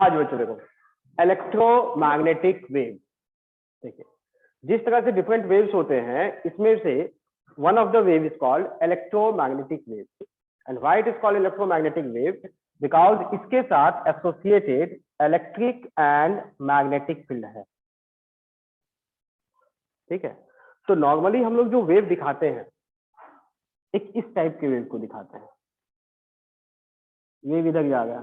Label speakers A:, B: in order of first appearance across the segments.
A: आज बच्चों देखो, इलेक्ट्रोमैग्नेटिक वेव, देखिए जिस तरह से डिफरेंट वेव्स होते हैं, इसमें से one of the wave is called electromagnetic wave. And why it is called electromagnetic wave? Because इसके साथ associated electric and magnetic field है। ठीक है, तो नॉर्मली हम लोग जो वेव दिखाते हैं, एक इस टाइप के वेव को दिखाते हैं। वेव इधर जा गया,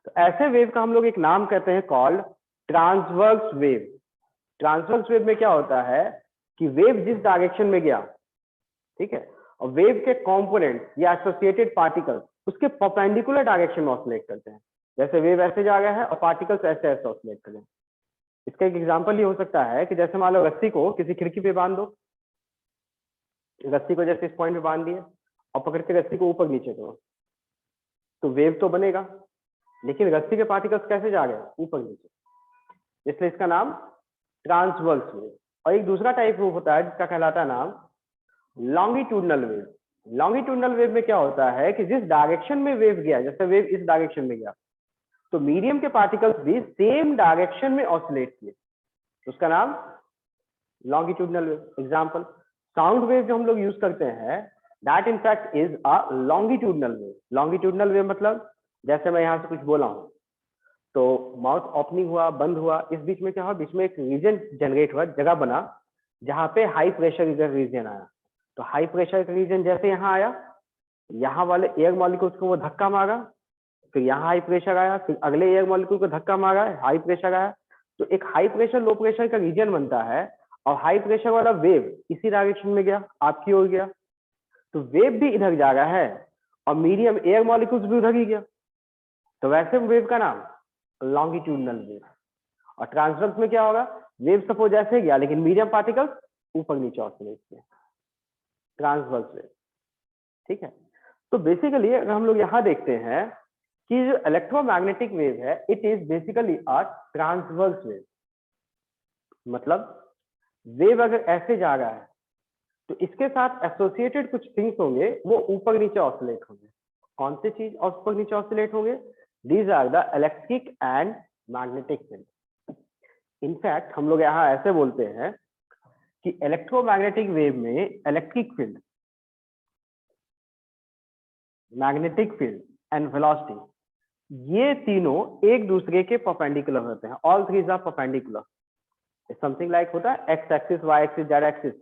A: तो ऐसे वेव का हम लोग एक नाम कहते हैं called transverse wave. Transverse wave में क्या होता है कि वेव जिस डायरेक्शन में गया, ठीक है, और वेव के कंपोनेंट या एसोसिएटेड पार्टिकल्स उसके परपेंडिकुलर डायरेक्शन में ऑसिलेट करते हैं। जैसे वेव ऐसे जा रहा है और पार्टिकल्स ऐसे ऐसे ऑसिलेट कर रहे हैं। इसका एक एग्जांपल ये हो सकता है कि जैसे मान लो रस्सी को किसी खिड़की पे बांध दो, रस्सी को जैसे इस पॉइंट पे बांध दिए और पकड़ के रस्सी को ऊपर नीचे करो, तो वेव तो बनेगा, लेकिन रस्सी के पार्टिकल्स कैसे जा रहे हैं? ऊपर नीचे। इसलिए इसका नाम ट्रांसवर्स वेव। और एक दूसरा टाइप वेव होता है जिसका कहलाता है नाम लॉन्गिट्यूडनल वेव। लॉन्गिट्यूडनल वेव में क्या होता है कि जिस डायरेक्शन में वेव गया, जैसे वेव इस डायरेक्शन में गया, तो मीडियम के पार्टिकल्स भी सेम डायरेक्शन में ऑसिलेट किए, तो उसका नाम longitudinal wave. Example, sound wave जो हम लोग यूज करते हैं, that in fact is a longitudinal wave. Longitudinal wave मतलब जैसे मैं यहां से कुछ बोला हूं, तो माउथ ओपनिंग हुआ, बंद हुआ, इस बीच में क्या हुआ? बीच में एक रीजन जनरेट हुआ, जगह बना, जहां पे हाई प्रेशर रीजन आया। तो हाई प्रेशर का रीजन जैसे यहाँ आया, यहाँ वाले एयर मॉलिक्यूल्स को वो धक्का मारा, फिर यहाँ हाई प्रेशर आया, फिर अगले एयर मॉलिक्यूल को धक्का मारा, हाई प्रेशर आया, तो एक हाई प्रेशर लो प्रेशर का रीजन बनता है। और हाई प्रेशर वाला वेव इसी डायरेक्शन में गया, आपकी ओर गया, तो वेव भी इधर जा रहा है और मीडियम एयर मॉलिक्यूल्स भी उधर ही गया, तो वैसे वेव का नाम लॉन्गिट्यूडनल वेव। और ट्रांसवर्स में क्या होगा? वेव सपोज ऐसे गया, लेकिन मीडियम पार्टिकल्स ऊपर नीचे ऑसिलेट किए, ट्रांसवर्स वेव। ठीक है, तो बेसिकली अगर हम लोग यहाँ देखते हैं कि जो इलेक्ट्रोमैग्नेटिक वेव है, it is basically a transverse wave. मतलब वेव अगर ऐसे जा रहा है, तो इसके साथ एसोसिएटेड कुछ थिंग्स होंगे, वो ऊपर नीचे ऑसिलेट होंगे। कौन सी चीज ऊपर नीचे ऑसिलेट होंगे? These are the electric and magnetic field. In fact हम लोग यहाँ ऐसे बोलते हैं कि इलेक्ट्रोमैग्नेटिक वेव में electric field, magnetic field and velocity, ये तीनों एक दूसरे के परपेंडिकुलर होते हैं। All threes are perpendicular. Something like होता है X axis, Y axis, Z axis,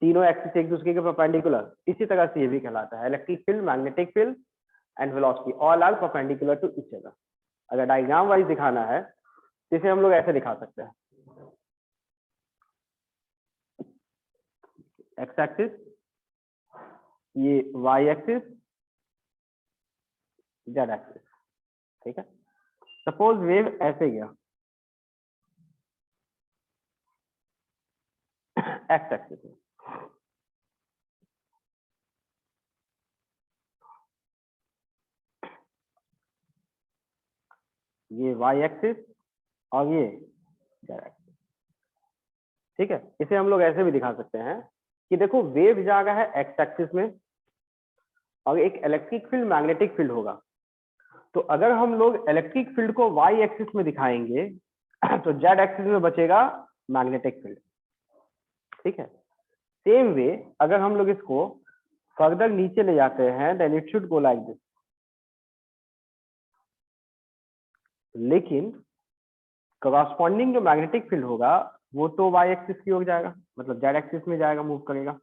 A: तीनों एक्सिस एक दूसरे के परपेंडिकुलर। इसी तरह से ये भी कहलाता है electric field, magnetic field and velocity, all are perpendicular to each other. अगर डायग्राम वाइज दिखाना है, इसे हम लोग ऐसे दिखा सकते हैं, एक्स एक्सिस, ये वाई एक्सिस, जेड एक्सिस। ठीक है, सपोज वेव ऐसे गया, एक्स एक्सिस में, ये वाई एक्सिस और ये जेड एक्सिस। ठीक है, इसे हम लोग ऐसे भी दिखा सकते हैं कि देखो वेव जा रहा है एक्स एक्सिस में और एक इलेक्ट्रिक फील्ड, मैग्नेटिक फील्ड होगा। तो अगर हम लोग इलेक्ट्रिक फील्ड को वाई एक्सिस में दिखाएंगे, तो जेड एक्सिस में बचेगा मैग्नेटिक फील्ड। ठीक है, सेम वे अगर हम लोग इसको फर्दर नीचे ले जाते हैं, then it should go like this. लेकिन करस्पॉन्डिंग जो मैग्नेटिक फील्ड होगा, वो तो वाई एक्सिस की ओर जाएगा, मतलब जेड एक्सिस में जाएगा, मूव करेगा।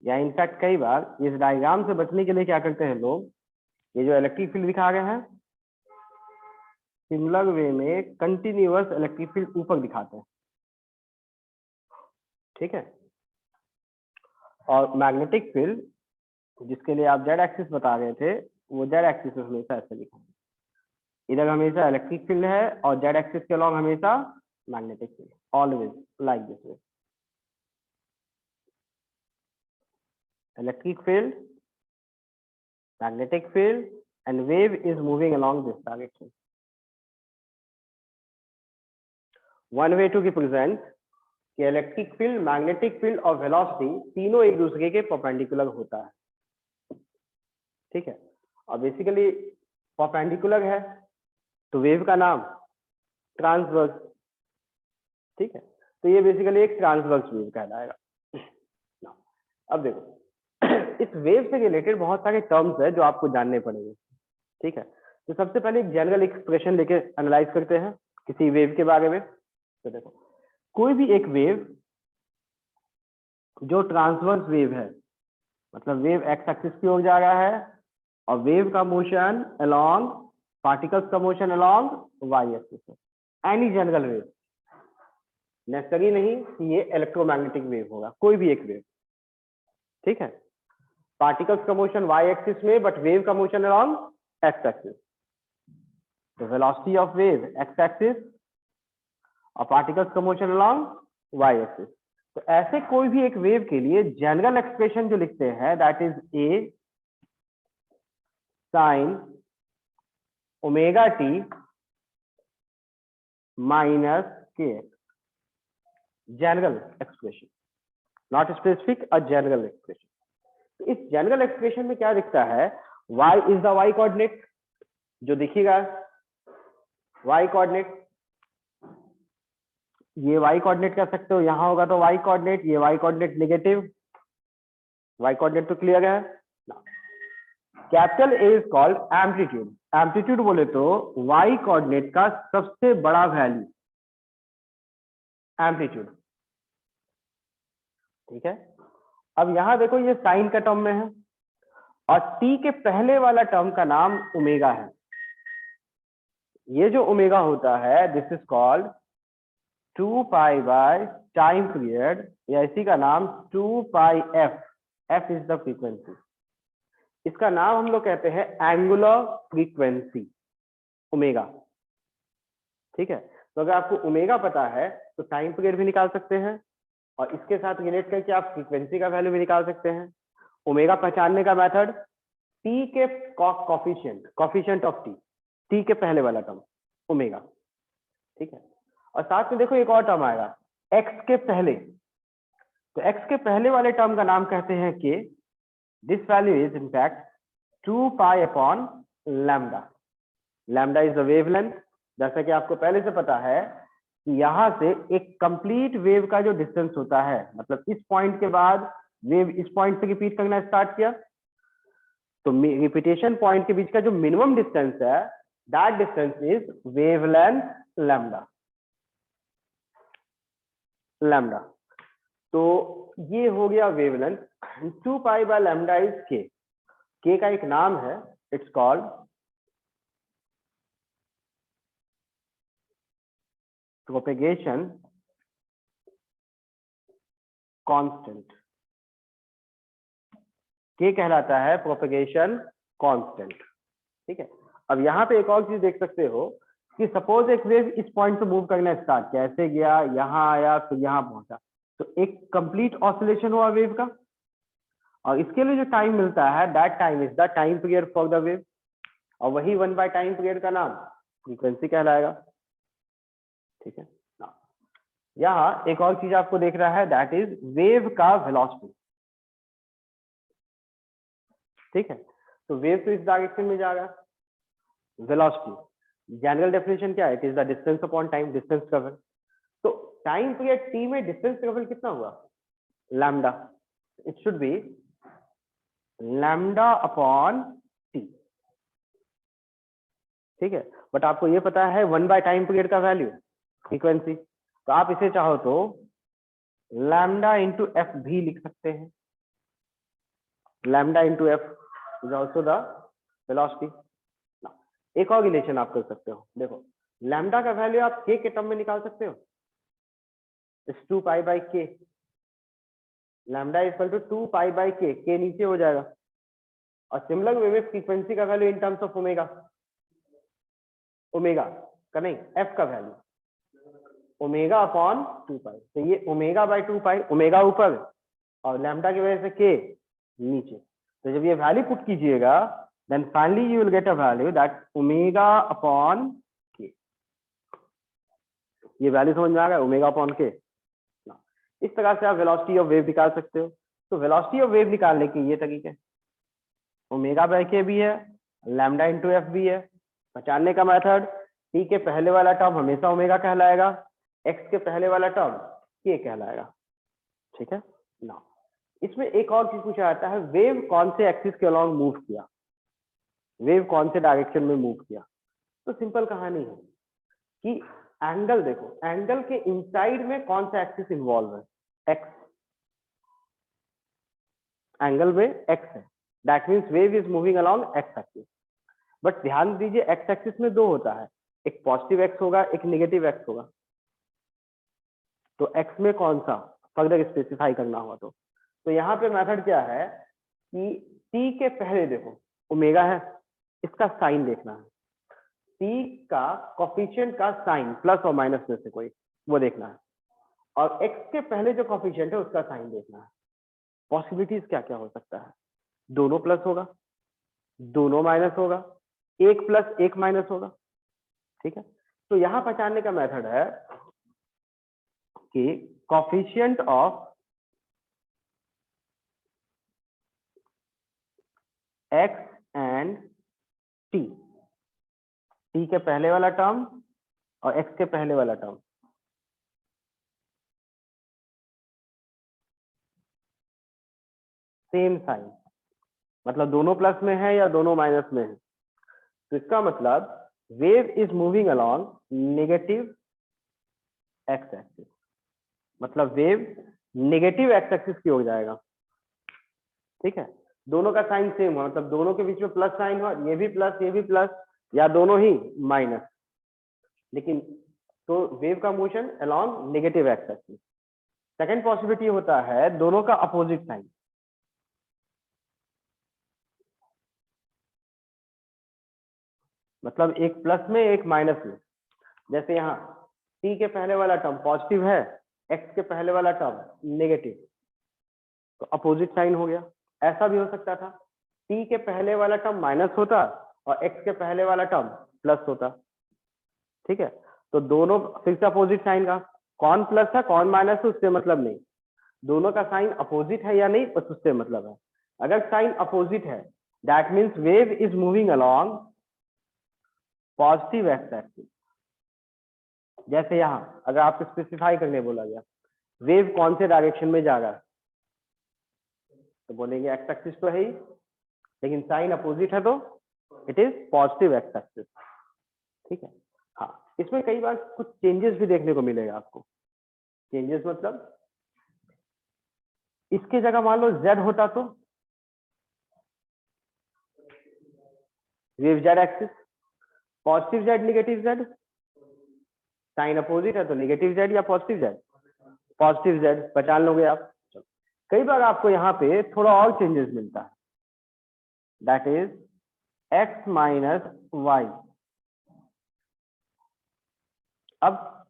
A: या इनफैक्ट कई बार इस डायग्राम से बचने के लिए क्या करते हैं लोग, ये जो इलेक्ट्रिक फील्ड दिखा गए हैं, सिमिलर वे में कंटिन्यूअस इलेक्ट्रिक फील्ड ऊपर दिखाते हैं। ठीक है, और मैग्नेटिक फील्ड जिसके लिए आप जेड एक्सिस बता रहे थे, वो जेड एक्सिस में हमेशा ऐसे लिखा है, इधर हमेशा इलेक्ट्रिक फील्ड है और जेड एक्सिस के अलॉन्ग हमेशा magnetic field, always like this way. Electric field, magnetic field and wave is moving along this direction. One way to represent कि इलेक्ट्रिक फील्ड, मैग्नेटिक फील्ड और वेलोसिटी तीनों एक दूसरे के परपेंडिकुलर होता है। ठीक है, और बेसिकली परपेंडिकुलर है तो वेव का नाम ट्रांसवर्स। ठीक है, तो ये बेसिकली एक ट्रांसवर्स वेव कहलाएगा। अब देखो इस वेव से रिलेटेड बहुत सारे टर्म्स है जो आपको जानने पड़ेंगे। ठीक है, तो सबसे पहले एक जनरल एक्सप्रेशन लेके एनालाइज करते हैं किसी वेव के बारे में। तो देखो कोई भी एक वेव जो ट्रांसवर्स वेव है, मतलब वेव एक्स एक्सिस की ओर जा रहा है और वेव का मोशन अलोंग, पार्टिकल्स का मोशन अलोंग वाई एक्सिस है। एनी जनरल वेव, नेसेसरी नहीं कि ये इलेक्ट्रोमैग्नेटिक वेव होगा, कोई भी एक वेव। ठीक है, पार्टिकल्स का मोशन वाई एक्सिस में बट वेव का मोशन अलोंग एक्स एक्सिस। तो velocity of wave x axis और पार्टिकल्स का मोशन अलोंग वाई एक्सिस। तो ऐसे कोई भी एक वेव के लिए जनरल एक्सप्रेशन जो लिखते हैं that is A sine omega T minus K X. General expression, not specific, a general expression. तो इस जनरल एक्सप्रेशन में क्या दिखता है, y is the y coordinate जो दिखेगा, y कोऑर्डिनेट, ये y कोऑर्डिनेट कह सकते हो, यहां होगा तो y कोऑर्डिनेट, ये y coordinate negative, y coordinate तो क्लियर है। Capital A is called amplitude. Amplitude बोले तो y कोऑर्डिनेट का सबसे बड़ा वैल्यू एम्पलीट्यूड। ठीक है, अब यहां देखो ये साइन का टर्म में है और t के पहले वाला टर्म का नाम ओमेगा है। ये जो ओमेगा होता है this is called 2 pi by time period, या इसी का नाम 2 pi F. F is the frequency. इसका नाम हम लोग कहते हैं एंगुलर फ्रीक्वेंसी ओमेगा। ठीक है, तो अगर आपको ओमेगा पता है तो टाइम पीरियड भी निकाल सकते हैं और इसके साथ रिलेट करके आप फ्रीक्वेंसी का वैल्यू भी निकाल सकते हैं। ओमेगा पहचानने का मेथड, टी के कॉफिशिएंट ऑफ टी के पहले वाला टर्म ओमेगा। ठीक है, और साथ में देखो एक और टर्म आएगा एक्स के पहले, तो एक्स के पहले वाले टर्म का नाम कहते हैं के। This value is in fact 2 pi upon lambda. Lambda is the wavelength. जैसा कि आपको पहले से पता है कि यहां से एक कंप्लीट वेव का जो डिस्टेंस होता है, मतलब इस पॉइंट के बाद वेव इस पॉइंट से रिपीट करना स्टार्ट किया तो रिपीटेशन पॉइंट के बीच का जो मिनिमम डिस्टेंस है that distance is wavelength lambda. Lambda, तो ये हो गया wavelength. 2 pi by lambda is के। के का एक नाम है, इट्स कॉल्ड प्रोपेगेशन कांस्टेंट। के कहलाता है प्रोपेगेशन कांस्टेंट। ठीक है, अब यहाँ पे एक और चीज देख सकते हो कि सपोज एक वेव इस पॉइंट से मूव करना स्टार्ट किया, ऐसे गया, यहाँ आया, फिर यहाँ पहुंचा, तो एक कंप्लीट ऑसिलेशन हुआ वेव का, और इसके लिए जो टाइम मिलता है that time is the time period for the wave, और वही 1 बाय टाइम पीरियड का नाम फ्रीक्वेंसी कहलाएगा। ठीक है, यहाँ एक और चीज आपको देख रहा है दैट इज वेव का वेलोसिटी। ठीक है, तो वेव तो इस डायरेक्शन में जा रहा है। वेलोसिटी जनरल डेफिनेशन क्या है, it is the distance upon time, distance travel. तो टाइम पीरियड टी में डिस्टेंस ट्रेवल कितना हुआ, lambda. It should be lambda upon T. ठीक है, बट आपको ये पता है 1 बाय टाइम पीरियड का वैल्यू फ्रीक्वेंसी, तो आप इसे चाहो तो लैम्डा इंटू एफ भी लिख सकते हैं। Lambda into F is also the velocity. एक और रिलेशन आप कर सकते हो, देखो लैम्डा का वैल्यू आप के टर्म में निकाल सकते हो, it's 2 pi by K. Lambda is equal to 2 pi by K नीचे हो जाएगा, और सिमिलर वे में फ्रीक्वेंसी का value in terms of omega, omega का नहीं एफ का वैल्यू ओमेगा अपॉन 2 पाई। तो ये ओमेगा बाय 2 पाई, ओमेगा ऊपर और लैम्डा की वजह से के नीचे। तो जब ये वैल्यू पुट कीजिएगा then finally you will get a value that omega upon k। ये वैल्यू समझ में आ गया, ओमेगा अपॉन के। इस तरह से आप वेलोसिटी ऑफ वेव निकाल सकते हो। तो वेलोसिटी ऑफ वेव निकालने के ये तरीके, ओमेगा बाय के भी है, लैम्डा इंटू एफ भी है। पहचानने का मेथड, टी के पहले वाला टर्म हमेशा ओमेगा कहलाएगा, एक्स के पहले वाला टर्म के कहलाएगा। ठीक है ना। इसमें एक और चीज पूछा जाता है, वेव कौन से एक्सिस के अलॉन्ग मूव किया, वेव कौन से डायरेक्शन में मूव किया। तो सिंपल कहानी है कि एंगल देखो, एंगल के इनसाइड में कौन सा एक्सिस इन्वॉल्व है, एक्स, एंगल में एक्स है, that means wave is moving along x axis. But ध्यान दीजिए एक्स एक्सिस में दो होता है, एक पॉजिटिव एक्स होगा, एक नेगेटिव एक्स होगा। तो एक्स में कौन सा फर्दर स्पेसिफाई करना हुआ तो यहाँ पे मेथड क्या है कि टी के पहले देखो ओमेगा है, इसका साइन देखना है, टी का कोफिशिएंट का साइन प्लस और माइनस में से कोई वो देखना है, और एक्स के पहले जो कोफिशिएंट है उसका साइन देखना है। पॉसिबिलिटीज क्या क्या हो सकता है, दोनों प्लस होगा, दोनों माइनस होगा, एक प्लस एक माइनस होगा। ठीक है, तो यहां पहचानने का मेथड है कि coefficient of x and T, T के पहले वाला टर्म और एक्स के पहले वाला टर्म, सेम साइन, मतलब दोनों प्लस में है या दोनों माइनस में है। तो इसका मतलब wave is moving along negative x axis, मतलब वेव नेगेटिव एक्स एक्सिस की ओर जाएगा। ठीक है, दोनों का साइन सेम हो, मतलब दोनों के बीच में प्लस साइन हो, ये भी प्लस ये भी प्लस, या दोनों ही माइनस, लेकिन तो वेव का motion along negative x axis. Second possibility होता है दोनों का अपोजिट साइन, मतलब एक प्लस में एक माइनस में। जैसे यहाँ टी के पहले वाला टर्म पॉजिटिव है, एक्स के पहले वाला टर्म नेगेटिव, तो अपोजिट साइन हो गया। ऐसा भी हो सकता था टी के पहले वाला टर्म माइनस होता और एक्स के पहले वाला टर्म प्लस होता। ठीक है, तो दोनों फिर से अपोजिट साइन का, कौन प्लस है कौन माइनस है उससे मतलब नहीं, दोनों का साइन अपोजिट है या नहीं बस उससे मतलब है। अगर साइन अपोजिट है that means wave is moving along positive x axis. जैसे यहाँ अगर आपको स्पेसिफाई करने बोला गया वेव कौन से डायरेक्शन में जाएगा, तो बोलेंगे एक्स एक्सिस तो है ही, लेकिन साइन अपोजिट है तो it is positive x axis. ठीक है, हाँ इसमें कई बार कुछ चेंजेस भी देखने को मिलेगा आपको। चेंजेस मतलब इसके जगह मान लो z होता तो wave z axis, positive z negative z, sign opposite है तो नेगेटिव z या पॉजिटिव z, पॉजिटिव z पहचान लोगे आप। कई बार आपको यहाँ पे थोड़ा और चेंजेस मिलता है, that is x minus Y. अब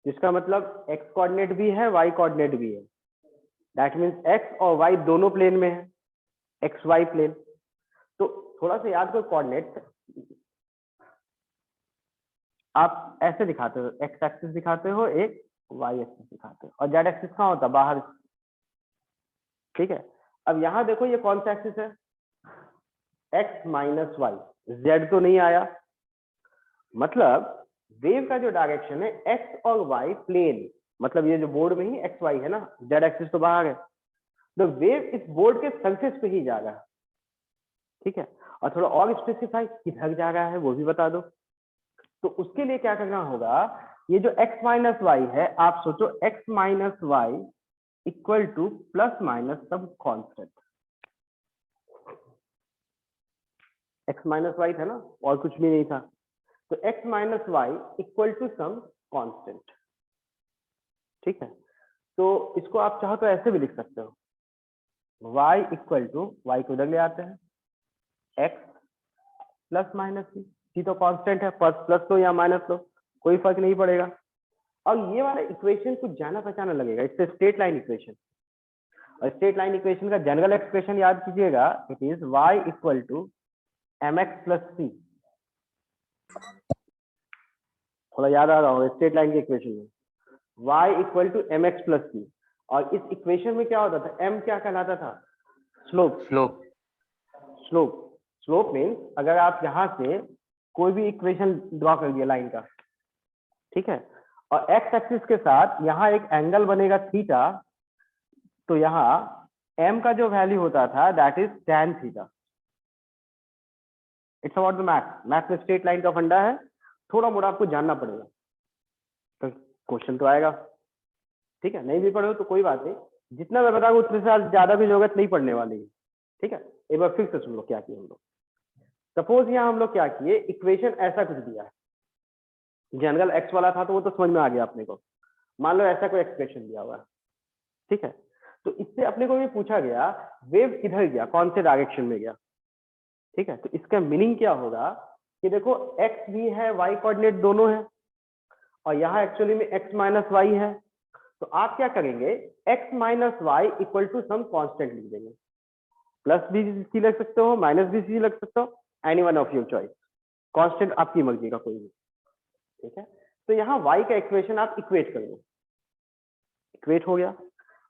A: जिसका मतलब x कोऑर्डिनेट भी है y कोऑर्डिनेट भी है, दैट मीन्स x और y दोनों प्लेन में है, एक्स वाई प्लेन। तो थोड़ा सा याद करो कोऑर्डिनेट आप ऐसे दिखाते हो, एक्स एक्सिस दिखाते हो, एक वाई एक्सिस दिखाते हो, और जेड एक्सिस कहाँ होता है बाहर। ठीक है, अब यहाँ देखो ये कौन सा एक्सिस है, एक्स माइनस वाई, जेड तो नहीं आया, मतलब वेव का जो डायरेक्शन है एक्स और वाई प्लेन, मतलब ये जो बोर्ड में ही एक्स वाई है ना, जेड एक्सिस तो बाहर है, तो वेव इस बोर्ड के सरफेस पे ही जा रहा है। ठीक है, और थोड़ा और स्पेसिफाई किधर जा रहा है वो भी बता दो। तो उसके लिए क्या करना होगा, ये जो x माइनस वाई है आप सोचो x minus y equal to plus minus some constant, x minus y था ना और कुछ भी नहीं था, तो x minus y equal to some constant. ठीक है, तो इसको आप चाहो तो ऐसे भी लिख सकते हो, y इक्वल टू, वाई को उधर ले आते हैं, x प्लस माइनस सी तो कांस्टेंट है, प्लस लो या माइनस लो कोई फर्क नहीं पड़ेगा। और ये वाला इक्वेशन कुछ जाना पहचाना लगेगा, इससे स्ट्रेट लाइन इक्वेशन, और स्ट्रेट लाइन इक्वेशन का जनरल एक्सप्रेशन याद कीजिएगा, it is y equal to mx plus c, थोड़ा याद आ रहा होगा स्ट्रेट लाइन की इक्वेशन में, y equal to m x plus c. और इस इक्वेशन में क्या होता था, m क्या कहलाता था, slope.
B: Slope.
A: Slope slope means अगर आप यहाँ से कोई भी इक्वेशन ड्रॉ कर दिया लाइन का, ठीक है, और एक्स एक्सिस के साथ यहाँ एक एंगल बनेगा थीटा, तो यहाँ m का जो वैल्यू होता था that is tan theta. It's about the math, math में स्ट्रेट लाइन का फंडा है, थोड़ा मोड़ा आपको जानना पड़ेगा, तो क्वेश्चन तो आएगा, ठीक है। नहीं भी पढ़े हो तो कोई बात नहीं, जितना मैं बताऊंगा उतने से ज्यादा भी जरूरत नहीं पड़ने वाली है, ठीक है। एक बार फिर से सुन लो क्या किया हम लोग। सपोज यहाँ हम लोग क्या किए, इक्वेशन ऐसा कुछ दिया है, जनरल एक्स वाला था तो वो तो समझ में आ गया अपने को। मान लो ऐसा कोई एक्सप्रेशन दिया हुआ है, ठीक है, तो इससे अपने को ये पूछा गया वेव किधर गया, कौन से डायरेक्शन में गया, ठीक है। तो इसका मीनिंग क्या होगा कि देखो एक्स भी है, वाई कोऑर्डिनेट दोनों है, और यहाँ एक्चुअली में एक्स माइनस वाई है, तो आप क्या करेंगे, x minus y equal to some constant लिख देंगे, प्लस भी सी लग सकते हो, माइनस भी सी लग सकते हो, any one of your choice, constant आपकी मर्जी का कोई भी, ठीक है। तो यहाँ y का इक्वेशन आप इक्वेट कर दो, इक्वेट हो गया।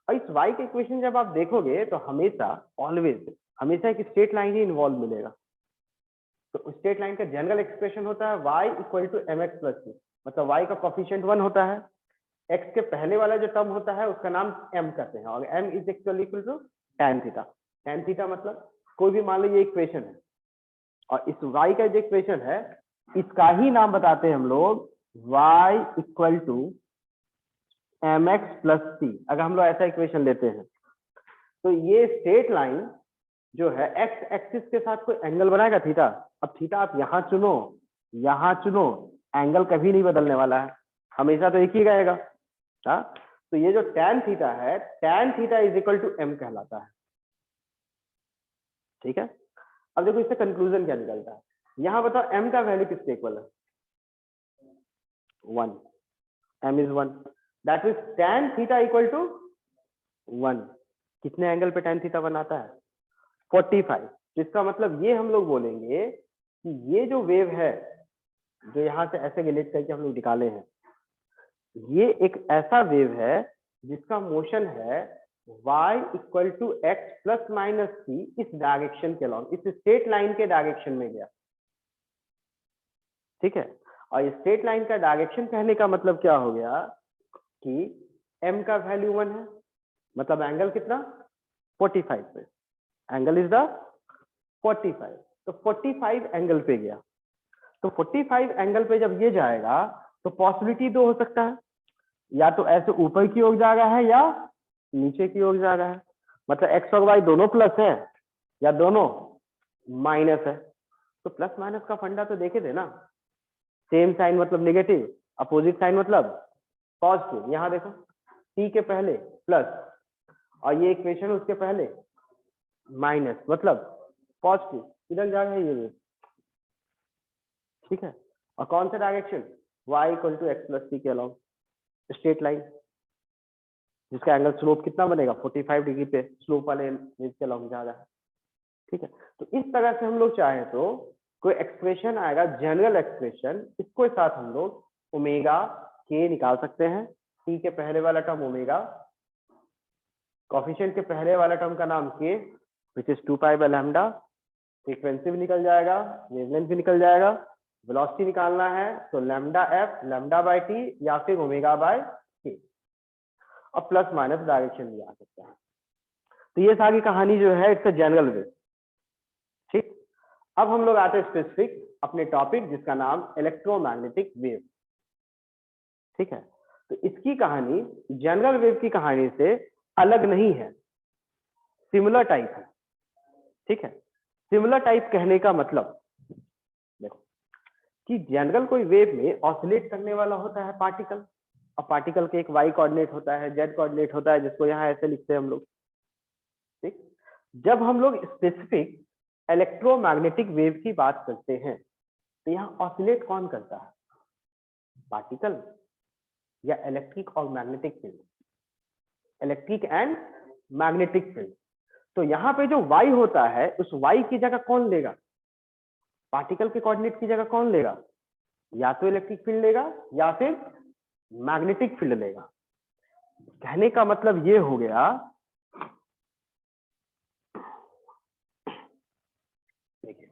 A: और इस y का इक्वेशन जब आप देखोगे तो हमेशा ऑलवेज हमेशा एक स्ट्रेट लाइन ही इन्वॉल्व मिलेगा। तो स्ट्रेट लाइन का जनरल एक्सप्रेशन होता है y equal to m x plus c, मतलब y का कोफिशिएंट 1 होता है, x के पहले वाला जो टर्म होता है उसका नाम m करते हैं, और m is actually equal to tan theta. tan theta मतलब कोई भी मान लो ये इक्वेशन है, और इस y का जो इक्वेशन है इसका ही नाम बताते हैं हम लोग y equal to m x plus c. अगर हम लोग ऐसा इक्वेशन लेते हैं तो ये स्ट्रेट लाइन जो है एक्स एक्सिस के साथ कोई एंगल बनाएगा थीटा। अब थीटा आप यहाँ चुनो, यहाँ चुनो, एंगल कभी नहीं बदलने वाला है, हमेशा तो एक ही रहेगा। हाँ, तो ये जो tan थीटा है, tan theta is equal to m कहलाता है, ठीक है। अब देखो इससे कंक्लूजन क्या निकलता है, यहाँ बताओ m का वैल्यू किसके इक्वल है, 1, m is 1, that is tan theta equal to 1। कितने एंगल पे tan थीटा बनाता है, 45। जिसका मतलब ये हम लोग बोलेंगे कि ये जो वेव है जो यहाँ से ऐसे रिलेट करके हम लोग निकाले हैं, ये एक ऐसा वेव है जिसका मोशन है y equal to x plus minus c, इस डायरेक्शन के अलॉन्ग, इस स्ट्रेट लाइन के डायरेक्शन में गया, ठीक है। और स्ट्रेट लाइन का डायरेक्शन कहने का मतलब क्या हो गया कि m का वैल्यू 1 है, मतलब एंगल कितना, 45 पे, एंगल इज द 45, तो 45 एंगल पे गया। तो 45 एंगल पे जब ये जाएगा तो पॉसिबिलिटी दो हो सकता है, या तो ऐसे ऊपर की ओर जा रहा है या नीचे की ओर जा रहा है, मतलब एक्स और वाई दोनों प्लस है या दोनों माइनस है। तो प्लस माइनस का फंडा तो देखे थे ना, सेम साइन मतलब नेगेटिव, अपोजिट साइन मतलब पॉजिटिव। यहाँ देखो t के पहले प्लस, और ये इक्वेशन उसके पहले माइनस, मतलब पॉजिटिव, इधर जा रहा है ये, ठीक है। और कौन सा direction, y equal to x plus c के अलॉन्ग, स्ट्रेट लाइन जिसका एंगल स्लोप कितना बनेगा, 45 डिग्री पे स्लोप वाले वेव के अलॉन्ग जा रहा है, ठीक है। तो इस तरह से हम लोग चाहे तो कोई एक्सप्रेशन आएगा, जनरल एक्सप्रेशन, इसको साथ हम लोग ओमेगा के निकाल सकते हैं, टी के पहले वाला टर्म ओमेगा, कोफिशिएंट के पहले वाला टर्म का नाम के, which is 2 pi by lambda, frequency भी निकल जाएगा, वेवलेंथ भी निकल जाएगा, वेलोसिटी निकालना है तो lambda F lambda by T या फिर ओमेगा बाय के, और प्लस माइनस डायरेक्शन भी आ सकता है। तो ये सारी कहानी जो है इट्स अ जनरल वे, ठीक। अब हम लोग आते हैं स्पेसिफिक अपने टॉपिक जिसका नाम इलेक्ट्रोमैग्नेटिक वेव, ठीक है। तो इसकी कहानी जनरल वेव की कहानी से अलग नहीं है, सिमिलर टाइप है, ठीक है। सिमिलर टाइप कहने का मतलब देखो कि जनरल कोई वेव में ऑसिलेट करने वाला होता है पार्टिकल, और पार्टिकल के एक वाई कोऑर्डिनेट होता है, जेड कोऑर्डिनेट होता है, जिसको यहाँ ऐसे लिखते हैं हम लोग, ठीक। जब हम लोग स्पेसिफिक इलेक्ट्रोमैग्नेटिक वेव की बात करते हैं तो यहाँ ऑसिलेट कौन करता है, पार्टिकल या इलेक्ट्रिक और magnetic field, electric and magnetic field. तो यहाँ पे जो वाई होता है उस वाई की जगह कौन लेगा, पार्टिकल के कोऑर्डिनेट की जगह कौन लेगा? या तो इलेक्ट्रिक फील्ड लेगा या फिर मैग्नेटिक फील्ड लेगा। कहने का मतलब ये हो गया, देखिए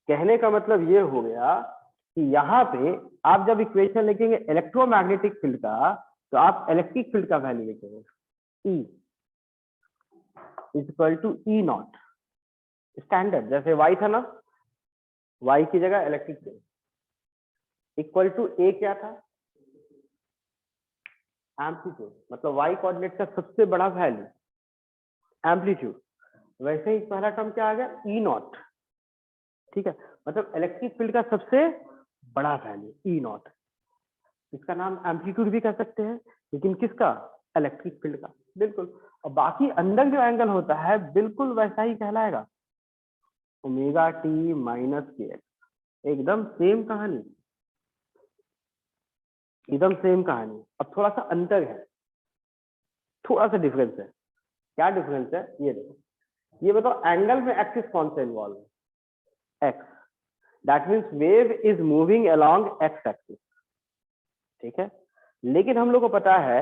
A: कहने का मतलब ये हो गया कि यहाँ पे आप जब इक्वेशन लिखेंगे इलेक्ट्रोमैग्नेटिक फील्ड का, तो आप इलेक्ट्रिक फील्ड का वैल्यू लिखेंगे E equal to E naught standard, जैसे y था ना, y की जगह electric field equal to A क्या था? एम्पलीट्यूड, मतलब y कोऑर्डिनेट का सबसे बड़ा वैल्यू एम्पलीट्यूड। वैसे ही पहला टर्म क्या आ गया? E not. ठीक है, मतलब इलेक्ट्रिक फील्ड का सबसे बड़ा वैल्यू E नॉट। इसका नाम एम्पलीट्यूड भी कह सकते हैं, लेकिन किसका? इलेक्ट्रिक फील्ड का। बिल्कुल। और बाकी अंदर जो एंगल होता है बिल्कुल वैसा ही कहलाएगा, omega T minus K x. एकदम सेम कहानी, एकदम सेम कहानी। अब थोड़ा सा अंतर है, थोड़ा सा डिफरेंस है। क्या डिफरेंस है ये देखो, ये बताओ एंगल में एक्सिस कौन सा इन्वॉल्व है? X. That means wave is moving along x axis. ठीक है, लेकिन हम लोग को पता है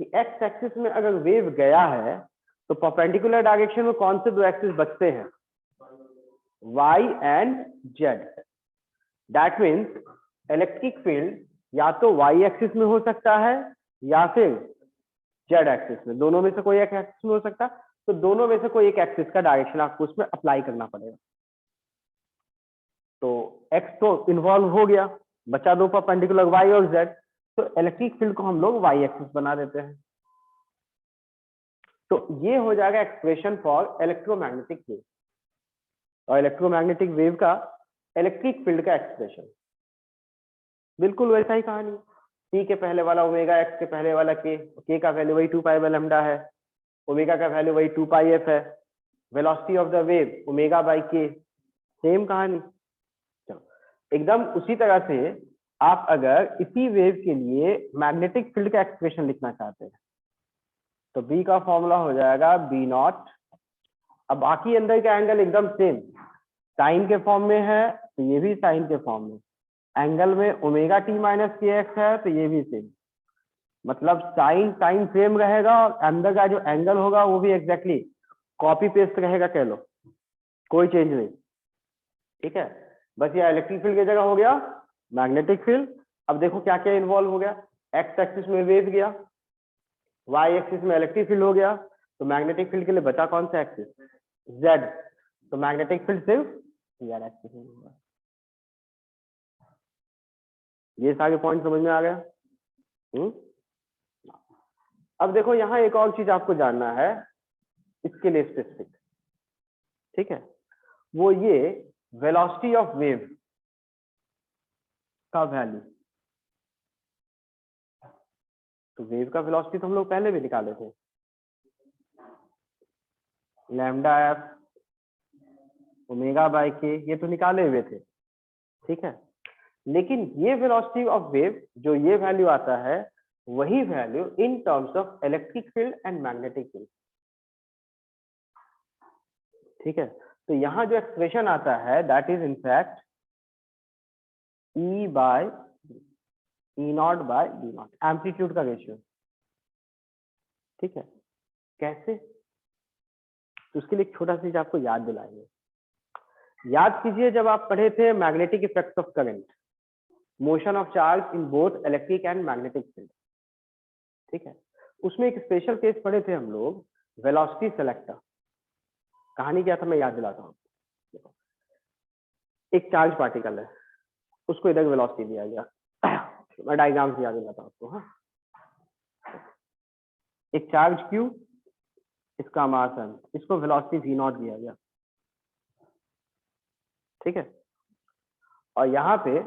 A: कि एक्स एक्सिस में अगर वेव गया है तो परपेंडिकुलर डायरेक्शन में कौन से दो एक्सिस बचते हैं? y and z। That means electric field या तो y एक्सिस में हो सकता है या फिर z एक्सिस में, दोनों में से कोई एक एक्सिस में हो सकता है। तो दोनों में से कोई एक एक्सिस का डायरेक्शन आपको उसमें अप्लाई करना पड़ेगा। तो x तो इन्वॉल्व हो गया, बचा दो परपेंडिकुलर y और z, तो इलेक्ट्रिक फील्ड को हम लोग y एक्सिस बना देते हैं। तो ये हो जाएगा एक्सप्रेशन फॉर इलेक्ट्रोमैग्नेटिक वेव, और इलेक्ट्रोमैग्नेटिक वेव का इलेक्ट्रिक फील्ड का एक्सप्रेशन बिल्कुल वैसा ही कहानी। टी के पहले वाला ओमेगा, एक्स के पहले वाला के का वैल्यू वही 2 पाई बाय लैम्डा है, ओमेगा का वैल्यू वही 2 पाई एफ है, velocity of the wave omega by के, सेम कहानी। चलो, एकदम उसी तरह से आप अगर इसी वेव के लिए मैग्नेटिक फील्ड का एक्सप्रेशन लिखना चाहते हैं तो बी का फॉर्मूला हो जाएगा बी नॉट। अब बाकी अंदर का एंगल एकदम सेम, साइन के फॉर्म में है तो ये भी साइन के फॉर्म में, एंगल में omega T minus K x है तो ये भी सेम, मतलब साइन साइन सेम रहेगा और अंदर का जो एंगल होगा वो भी एग्जैक्टली कॉपी पेस्ट रहेगा, कह लो कोई चेंज नहीं। ठीक है, बस ये इलेक्ट्रिक फील्ड की जगह हो गया मैग्नेटिक फील्ड। अब देखो क्या क्या इन्वॉल्व हो गया, एक्स एक्सिस में वेव गया, वाई एक्सिस में इलेक्ट्रिक फील्ड हो गया, तो मैग्नेटिक फील्ड के लिए बचा कौन सा एक्सिस? जेड। तो मैग्नेटिक फील्ड सिर्फ यार एक्सिस में होगा। ये सारे पॉइंट समझ में आ गया? अब देखो यहाँ एक और चीज आपको जानना है इसके लिए स्पेसिफिक, ठीक है, वो ये वेलोसिटी ऑफ वेव का वैल्यू। तो वेव का वेलोसिटी तो हम लोग पहले भी निकाले थे, लैम्डा एफ ओमेगा बाई के, ये तो निकाले हुए थे। ठीक है, लेकिन ये वेलोसिटी ऑफ वेव जो ये वैल्यू आता है वही value in terms of electric field and magnetic field. ठीक है, तो यहाँ जो एक्सप्रेशन आता है that is in fact E by E naught by D naught, amplitude का रेशियो। ठीक है, कैसे? तो उसके लिए एक छोटा सा चीज आपको याद दिलाएंगे। याद कीजिए जब आप पढ़े थे magnetic effect of current, motion of charge in both electric and magnetic field. ठीक है, उसमें एक स्पेशल केस पढ़े थे हम लोग, वेलोसिटी सेलेक्टर। कहानी क्या था मैं याद दिलाता हूँ। एक चार्ज पार्टिकल है, उसको इधर वेलोसिटी दिया गया, मैं डायग्राम से याद दिलाता हूँ आपको। हाँ, एक चार्ज Q, इसका मास m, इसको वेलोसिटी v नॉट दिया गया। ठीक है, और यहाँ पे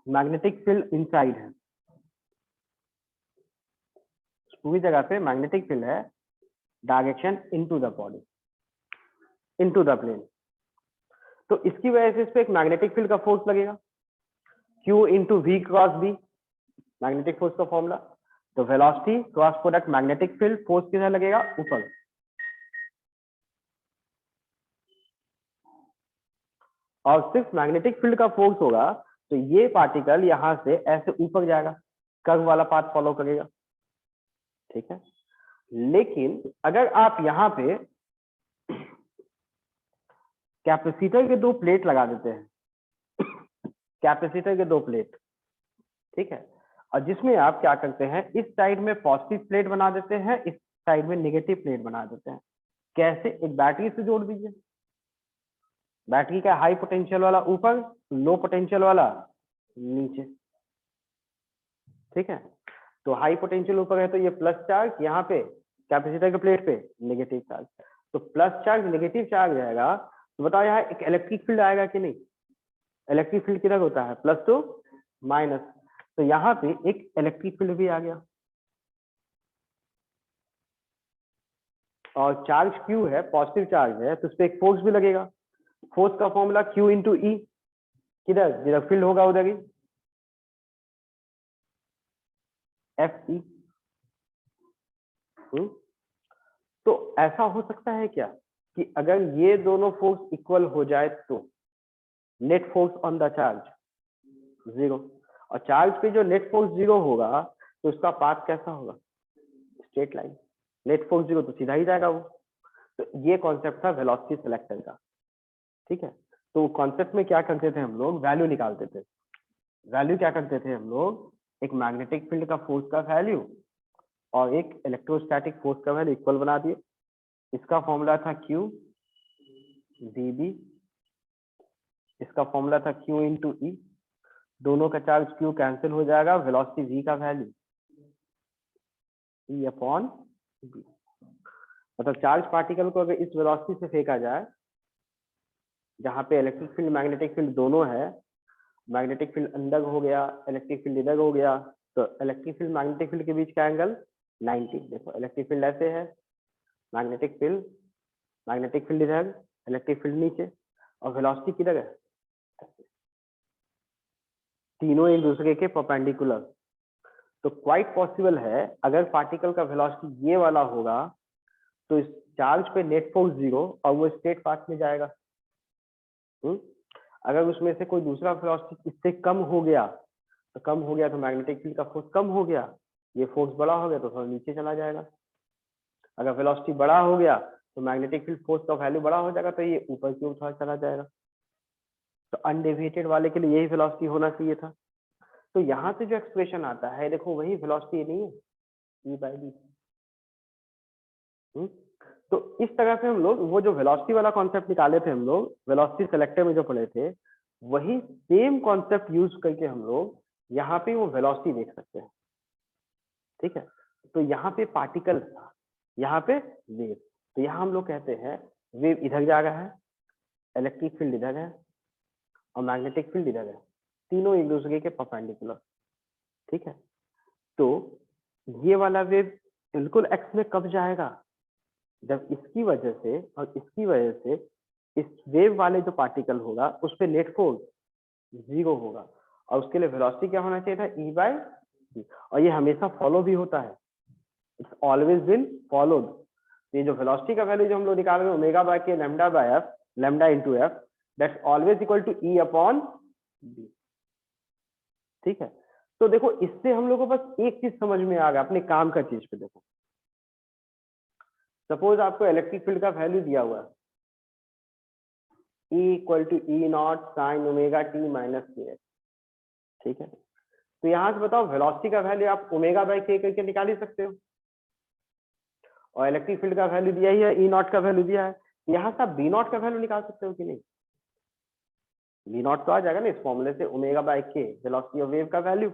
A: मैग्नेटिक फील्ड इनसाइड है, पूरी जगह पे मैग्नेटिक फील्ड है, direction into the body, into the plane. तो इसकी वजह से इस पे एक मैग्नेटिक फील्ड का फोर्स लगेगा, Q into V cross B, magnetic force का फॉर्मूला। तो velocity cross product magnetic field, force किधर लगेगा, ऊपर। और सिर्फ मैग्नेटिक फील्ड का फोर्स होगा तो ये पार्टिकल यहां से ऐसे ऊपर जाएगा, कर्व वाला पाथ फॉलो करेगा, ठीक है। लेकिन अगर आप यहाँ पे कैपेसिटर के 2 प्लेट लगा देते हैं, कैपेसिटर के 2 प्लेट, ठीक है, और जिसमें आप क्या करते हैं, इस साइड में पॉजिटिव प्लेट बना देते हैं, इस साइड में नेगेटिव प्लेट बना देते हैं। कैसे, एक बैटरी से जोड़ दीजिए, बैटरी का हाई पोटेंशियल वाला ऊपर, लो पोटेंशियल वाला नीचे, ठीक है। तो हाई पोटेंशियल ऊपर है तो ये प्लस चार्ज, यहाँ पे कैपेसिटर के प्लेट पे नेगेटिव चार्ज, तो प्लस चार्ज नेगेटिव चार्ज आएगा, तो बताओ यहाँ एक इलेक्ट्रिक फील्ड आएगा कि नहीं। इलेक्ट्रिक फील्ड किधर होता है, प्लस टू माइनस, तो यहाँ पे एक इलेक्ट्रिक फील्ड भी आ गया। और चार्ज Q है, पॉजिटिव चार्ज है, तो उस पर एक फोर्स भी लगेगा। फोर्स का फॉर्मूला Q इंटू ई, किधर जिधर फील्ड होगा उधर ही, एफ ई। तो ऐसा हो सकता है क्या कि अगर ये दोनों फोर्स इक्वल हो जाए तो net force on the charge 0, और चार्ज पे जो नेट फोर्स 0 होगा तो उसका पाथ कैसा होगा, स्ट्रेट लाइन। नेट फोर्स 0 तो सीधा ही जाएगा वो। तो ये कॉन्सेप्ट था वेलोसिटी सिलेक्टर का, ठीक है। तो कॉन्सेप्ट में क्या करते थे हम लोग, वैल्यू निकालते थे। वैल्यू क्या करते थे हम लोग, एक मैग्नेटिक फील्ड का फोर्स का वैल्यू और एक इलेक्ट्रोस्टैटिक फोर्स का वैल्यू इक्वल बना दिए। इसका फॉर्मूला था Q dB, इसका फॉर्मूला था Q इंटू ई, दोनों का चार्ज Q कैंसिल हो जाएगा, वेलोसिटी V का वैल्यू E अपॉन B। मतलब चार्ज पार्टिकल को अगर इस वेलोसिटी से फेंका जाए, जहां पे इलेक्ट्रिक फील्ड मैग्नेटिक फील्ड दोनों है, मैग्नेटिक फील्ड अंदर हो गया, इलेक्ट्रिक फील्ड इधर हो गया, तो इलेक्ट्रिक फील्ड मैग्नेटिक फील्ड के बीच का एंगल 90। देखो इलेक्ट्रिक फील्ड ऐसे है, मैग्नेटिक फील्ड इधर, इलेक्ट्रिक फील्ड नीचे, और वेलोसिटी किधर है, तीनों एक दूसरे के परपेंडिकुलर। तो क्वाइट पॉसिबल है अगर पार्टिकल का वेलोसिटी ये वाला होगा तो इस चार्ज पे नेट फोर्स 0 और वो स्ट्रेट पाथ में जाएगा। अगर उसमें से कोई दूसरा वेलोसिटी इससे कम हो गया तो मैग्नेटिक फील्ड का फोर्स कम हो गया, ये फोर्स बड़ा हो गया तो थोड़ा नीचे चला जाएगा। अगर वेलोसिटी बड़ा हो गया तो मैग्नेटिक फील्ड फोर्स का वैल्यू बड़ा हो जाएगा, तो ये ऊपर की ओर थोड़ा चला जाएगा। तो अनडेविएटेड वाले के लिए यही वेलोसिटी होना चाहिए था। तो यहाँ से जो एक्सप्रेशन आता है, देखो वही वेलोसिटी नहीं है, E बाई डी। तो इस तरह से हम लोग वो जो वेलोसिटी वाला कॉन्सेप्ट निकाले थे, हम लोग वेलोसिटी सिलेक्टर में जो पढ़े थे, वही सेम कॉन्सेप्ट यूज करके हम लोग यहाँ पे वो वेलोसिटी देख सकते हैं, ठीक है। तो यहाँ पे पार्टिकल, यहाँ पे वेव, तो यहाँ हम लोग कहते हैं वेव इधर जा रहा है, इलेक्ट्रिक फील्ड इधर है और मैग्नेटिक फील्ड इधर है, तीनों एक दूसरे के परपेंडिकुलर, ठीक है। तो ये वाला वेव बिल्कुल एक्स में कब जाएगा, जब इसकी वजह से और इसकी वजह से इस वेव वाले जो पार्टिकल होगा उस पे नेट फोर्स 0 होगा, और उसके लिए वेलोसिटी क्या होना चाहिए था, E बाई डी। और ये हमेशा फॉलो भी होता है, इट्स ऑलवेज बिन फॉलोड। ये जो वेलोसिटी का वैल्यू जो हम लोग निकाल रहे हैं omega by K lambda by F, lambda into F, that's always equal to E upon D, ठीक है। तो देखो इससे हम लोग को बस एक चीज समझ में आ गया, अपने काम का चीज पे देखो। सपोज आपको इलेक्ट्रिक फील्ड का वैल्यू दिया हुआ है E equal to E naught sine omega T minus K, ठीक है। तो यहां से बताओ वेलोसिटी का वैल्यू आप ओमेगा बाय के करके निकाल ही सकते हो, और इलेक्ट्रिक फील्ड का वैल्यू दिया ही है, E नॉट का वैल्यू दिया है, यहाँ से आप बी नॉट का वैल्यू निकाल सकते हो कि नहीं, बी नॉट तो आ जाएगा ना इस फॉर्मूले से, ओमेगा बाय के वेलोसिटी ऑफ वेव का वैल्यू,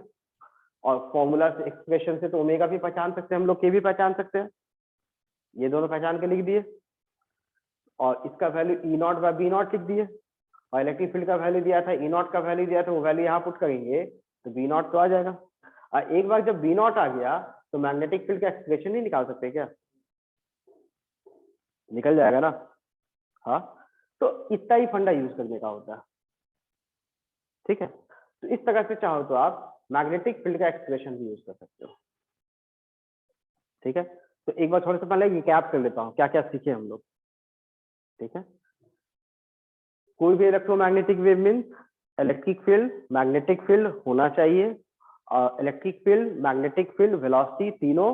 A: और फॉर्मूला से एक्सप्रेशन से तो ओमेगा भी पहचान सकते हैं हम लोग, के भी पहचान सकते हैं, ये दोनों पहचान के लिख दिए, और इसका value E naught by B naught लिख दिए, और इलेक्ट्रिक फील्ड का वैल्यू दिया था, E नॉट का वैल्यू दिया था, वो वैल्यू यहाँ पुट करेंगे तो बी नॉट तो आ जाएगा। और एक बार जब बी नॉट आ गया तो मैग्नेटिक फील्ड का एक्सप्रेशन नहीं निकाल सकते क्या, निकल जाएगा ना। हाँ, तो इतना ही फंडा यूज करने का होता है, ठीक है। तो इस तरह से चाहो तो आप मैग्नेटिक फील्ड का एक्सप्रेशन भी यूज कर सकते हो। ठीक है, तो एक बार थोड़ा सा पहले रिकैप कर लेता हूँ क्या क्या सीखे हम लोग। ठीक है, कोई भी electromagnetic wave means electric field magnetic field होना चाहिए, electric field magnetic field velocity तीनों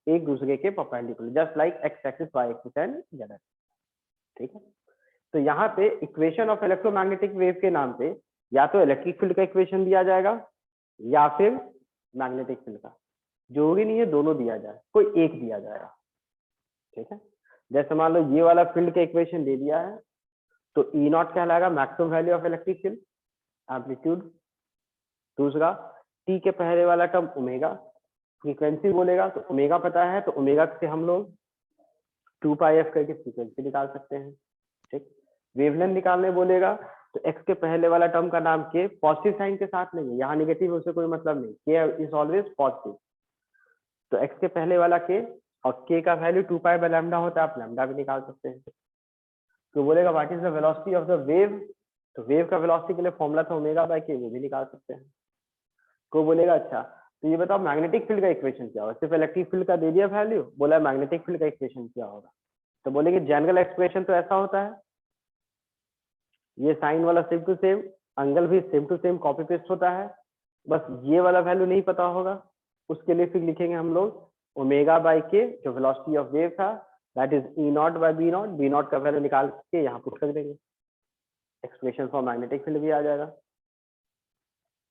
A: एक दूसरे के perpendicular, just like X axis Y axis and Z axis. ठीक है, तो यहाँ पे इक्वेशन ऑफ इलेक्ट्रोमैग्नेटिक वेव के नाम पे या तो इलेक्ट्रिक फील्ड का इक्वेशन दिया जाएगा या फिर मैग्नेटिक फील्ड का, जरूरी नहीं है दोनों दिया जाए, कोई एक दिया जाएगा। ठीक है, जैसे मान लो ये वाला फील्ड का इक्वेशन दे दिया है तो ई नॉट कहलाएगा maximum value of electric field amplitude. दूसरा टी के पहले वाला टर्म ओमेगा, फ्रीक्वेंसी बोलेगा तो ओमेगा पता है तो ओमेगा से हम लोग 2 पाई एफ करके फ्रीक्वेंसी निकाल सकते हैं। ठीक, वेवलेंथ निकालने बोलेगा तो एक्स के पहले वाला टर्म का नाम के, पॉजिटिव साइन के साथ नहीं है, यहाँ निगेटिव उससे कोई मतलब नहीं, के इज ऑलवेज पॉजिटिव, तो एक्स के पहले वाला के और के का वैल्यू 2 पाई बाय लैम्डा होता है, आप लैम्डा भी निकाल सकते हैं। तो बोलेगा what is the velocity of the wave, तो वेव का वेलोसिटी के लिए फॉर्मूला था ओमेगा बाय के, वो भी निकाल सकते हैं। को बोलेगा अच्छा तो ये बताओ मैग्नेटिक फील्ड का इक्वेशन क्या होगा, सिर्फ इलेक्ट्रिक फील्ड का दे दिया वैल्यू, बोला मैग्नेटिक फील्ड का इक्वेशन क्या होगा, तो बोलेंगे जनरल एक्सप्रेशन तो ऐसा होता है, ये साइन वाला सेम टू सेम, एंगल भी same to same copy paste होता है, बस ये वाला वैल्यू नहीं पता होगा, उसके लिए फिर लिखेंगे हम लोग ओमेगा बाय के, जो वेलोसिटी ऑफ वेव था, that is E naught by B naught, B naught का वैल्यू निकाल के यहाँ पुट कर देंगे, एक्सप्रेशन फॉर मैग्नेटिक फील्ड भी आ जाएगा।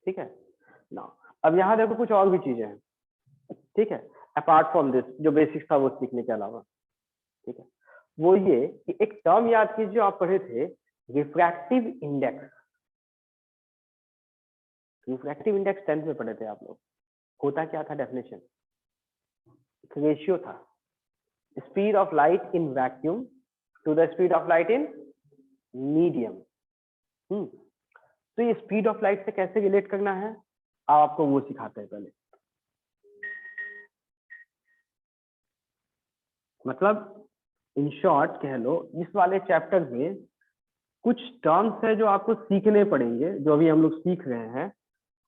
A: ठीक है ना, अब यहाँ देखो कुछ और भी चीजें हैं। ठीक है, अपार्ट फ्रॉम दिस जो बेसिक्स था वो सीखने के अलावा, ठीक है, वो ये कि एक टर्म याद कीजिए जो आप पढ़े थे, refractive index. Refractive index 10th में पढ़े थे आप लोग, होता क्या था डेफिनेशन, रेशियो था speed of light in vacuum to the speed of light in medium. तो ये स्पीड ऑफ लाइट से कैसे रिलेट करना है, अब आपको वो सिखाते हैं पहले। मतलब इन शॉर्ट कह लो, इस वाले चैप्टर में कुछ टर्म्स है जो आपको सीखने पड़ेंगे, जो अभी हम लोग सीख रहे हैं,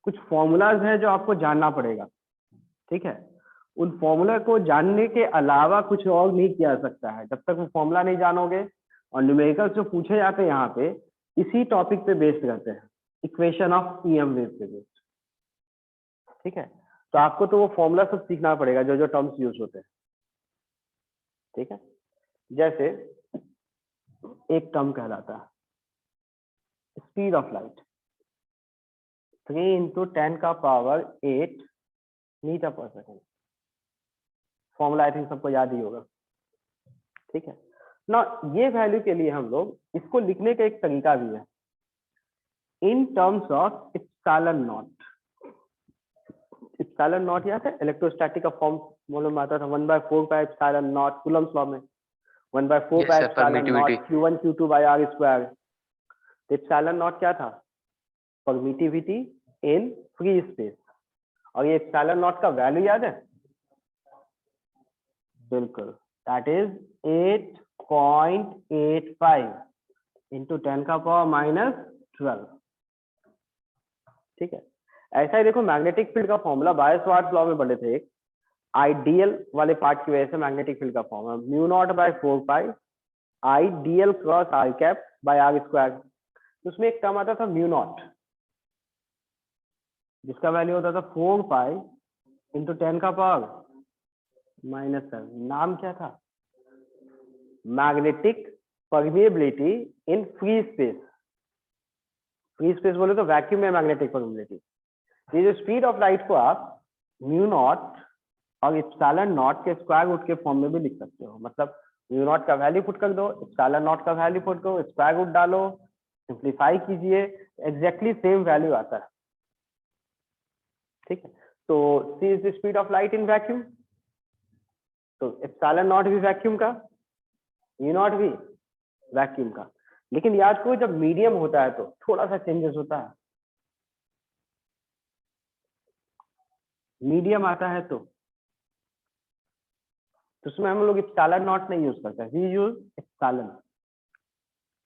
A: कुछ फॉर्मूलाज है जो आपको जानना पड़ेगा। ठीक है, उन फॉर्मूला को जानने के अलावा कुछ और नहीं किया जा सकता है, जब तक वो फॉर्मूला नहीं जानोगे। और न्यूमेरिकल्स जो पूछे जाते हैं यहाँ पे इसी टॉपिक पे बेस्ड करते हैं, इक्वेशन ऑफ ईएम वेव पे बेस्ड। ठीक है, तो आपको तो वो फॉर्मूला सब सीखना पड़ेगा जो जो टर्म्स यूज होते हैं। ठीक है, जैसे एक टर्म कहलाता है स्पीड ऑफ लाइट, 3 × 10⁸ मीटर पर सेकेंड, फॉर्मूला आई थिंक सबको याद ही होगा। ठीक है ना, ये वैल्यू के लिए हम लोग इसको लिखने का एक तरीका भी है, in terms of epsilon naught. Epsilon naught याद है, इलेक्ट्रोस्टैटिक का फॉर्म मालूम आता था, 1/4 pi epsilon naught, coulomb's law में 1/4 pi epsilon naught Q1 Q2 by R square. तो एप्सिलॉन नॉट क्या था, परमिटिविटी इन फ्री स्पेस, और ये एप्सिलॉन नॉट का वैल्यू याद है, बिल्कुल, दैट इज 8.85 इंटू 10⁻⁻12। ठीक है, ऐसा ही देखो मैग्नेटिक फील्ड का फॉर्मूला बायो-सावर्ट्स लॉ में पढ़े थे, एक आइडियल वाले पार्ट की वजह से मैग्नेटिक फील्ड का formula mu naught by 4 pi I DL cross I cap by R square. उसमें एक टर्म आता था म्यू नॉट, जिसका वैल्यू होता था 4 पाई इंटू 10⁻⁻7। नाम क्या था, magnetic permeability in free space. Free space बोले तो वैक्यूम में मैग्नेटिक परमिएबिलिटी। ये जो स्पीड ऑफ लाइट को आप म्यू नॉट और एप्सिलॉन नॉट के स्क्वायर रूट के फॉर्म में भी लिख सकते हो, मतलब म्यू नॉट का वैल्यू पुट कर दो, एप्सिलॉन नॉट का वैल्यू पुट करो, स्क्वायर रूट डालो, सिंप्लीफाई कीजिए, एग्जैक्टली सेम वैल्यू आता है। ठीक है, तो c is the speed of light in vacuum, तो एप्सिलॉन नॉट भी वैक्यूम का, म्यू नॉट भी वैक्यूम का। लेकिन याद करो जब मीडियम होता है तो थोड़ा सा चेंजेस होता है, मीडियम आता है तो उसमें हम लोग एप्सिलॉन नॉट नहीं यूज करते, वी यूज एप्सिलॉन।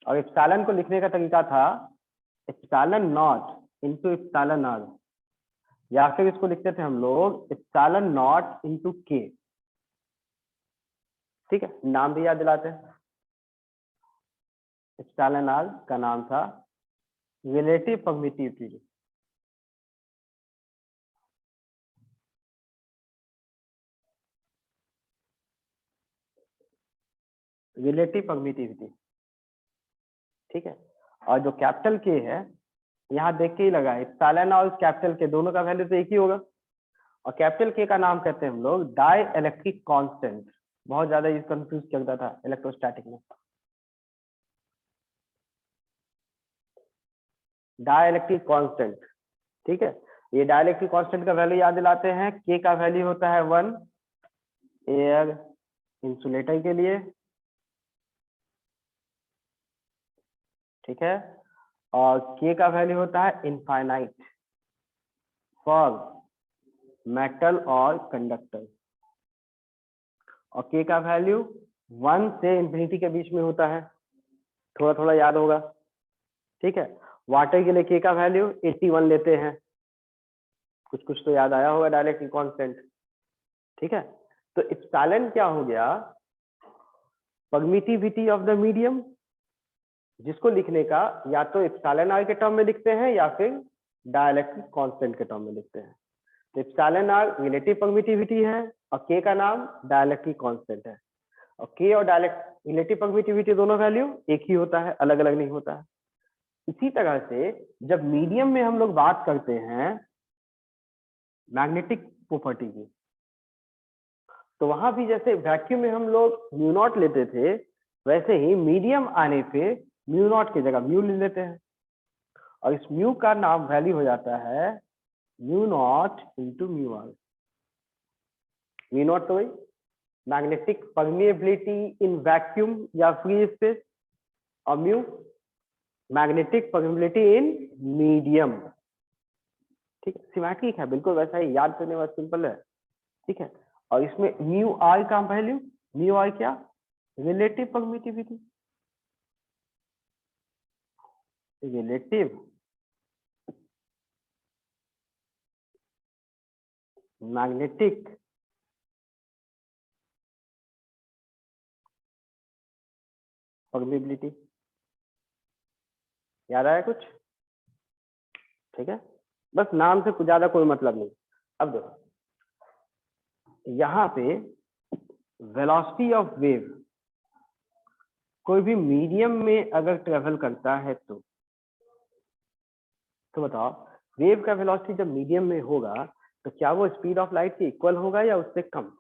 A: और एप्सिलॉन को लिखने का तरीका था epsilon naught into epsilon R, या फिर इसको लिखते थे हम लोग एप्सिलॉन नॉट इंटू के। ठीक है, नाम भी याद दिलाते हैं। एप्सिलॉन आर का नाम था रिलेटिव परमिटिविटी। रिलेटिव परमिटिविटी, ठीक है। और जो कैपिटल के है, यहाँ देख के ही लगा, एप्सिलॉन और कैपिटल के दोनों का वैल्यू तो एक ही होगा। और कैपिटल के का नाम कहते हैं हम लोग डाई इलेक्ट्रिक कांस्टेंट। बहुत ज्यादा ये कंफ्यूज करता था इलेक्ट्रोस्टैटिक में। डाई इलेक्ट्रिक कांस्टेंट, ठीक है। ये डाई इलेक्ट्रिक कांस्टेंट का वैल्यू याद दिलाते हैं। के का वैल्यू होता है 1 एयर इंसुलेटर के लिए, ठीक है। और के का वैल्यू होता है इनफाइनाइट फॉर मेटल और कंडक्टर। और के का वैल्यू 1 से इंफिनिटी के बीच में होता है, थोड़ा थोड़ा याद होगा, ठीक है। वाटर के लिए के का वैल्यू 81 लेते हैं, कुछ कुछ तो याद आया होगा डायरेक्ट कांस्टेंट, ठीक है। तो एप्सिलॉन क्या हो गया, परमिटिविटी ऑफ द मीडियम, जिसको लिखने का या तो एप्सिलॉन आर के टर्म में लिखते हैं या फिर डाइलेक्ट्रिक कांस्टेंट के टर्म में लिखते हैं। तो एप्सिलॉन आर रिलेटिव परमिटिविटी है और के का नाम डाइलेक्ट्रिक कांस्टेंट है। और के और डाइलेक्ट रिलेटिव परमिटिविटी दोनों वैल्यू एक ही होता है, अलग अलग नहीं होता है। इसी तरह से जब मीडियम में हम लोग बात करते हैं मैग्नेटिक प्रॉपर्टी की, तो वहां भी जैसे वैक्यूम में हम लोग म्यू नॉट लेते थे, वैसे ही मीडियम आने पे म्यू नॉट की जगह म्यू ले लेते हैं। और इस म्यू का नाम वैल्यू हो जाता है mu naught into mu R. Mu naught तो वही मैग्नेटिक परमिएबिलिटी इन वैक्यूम या फ्री स्पेस, और mu magnetic permeability in medium, ठीक है। सिमेट्रिक है, बिल्कुल वैसा ही, याद करने वाला सिंपल है, ठीक है। और इसमें म्यू आर का वैल्यू, म्यू आर क्या, relative permittivity, relative magnetic permeability. याद आया कुछ, ठीक है। बस नाम से कुछ ज्यादा कोई मतलब नहीं। अब देखो यहाँ पे वेलोसिटी ऑफ वेव कोई भी मीडियम में अगर ट्रेवल करता है तो बताओ वेव का वेलोसिटी जब मीडियम में होगा तो क्या वो स्पीड ऑफ लाइट के इक्वल होगा या उससे कम?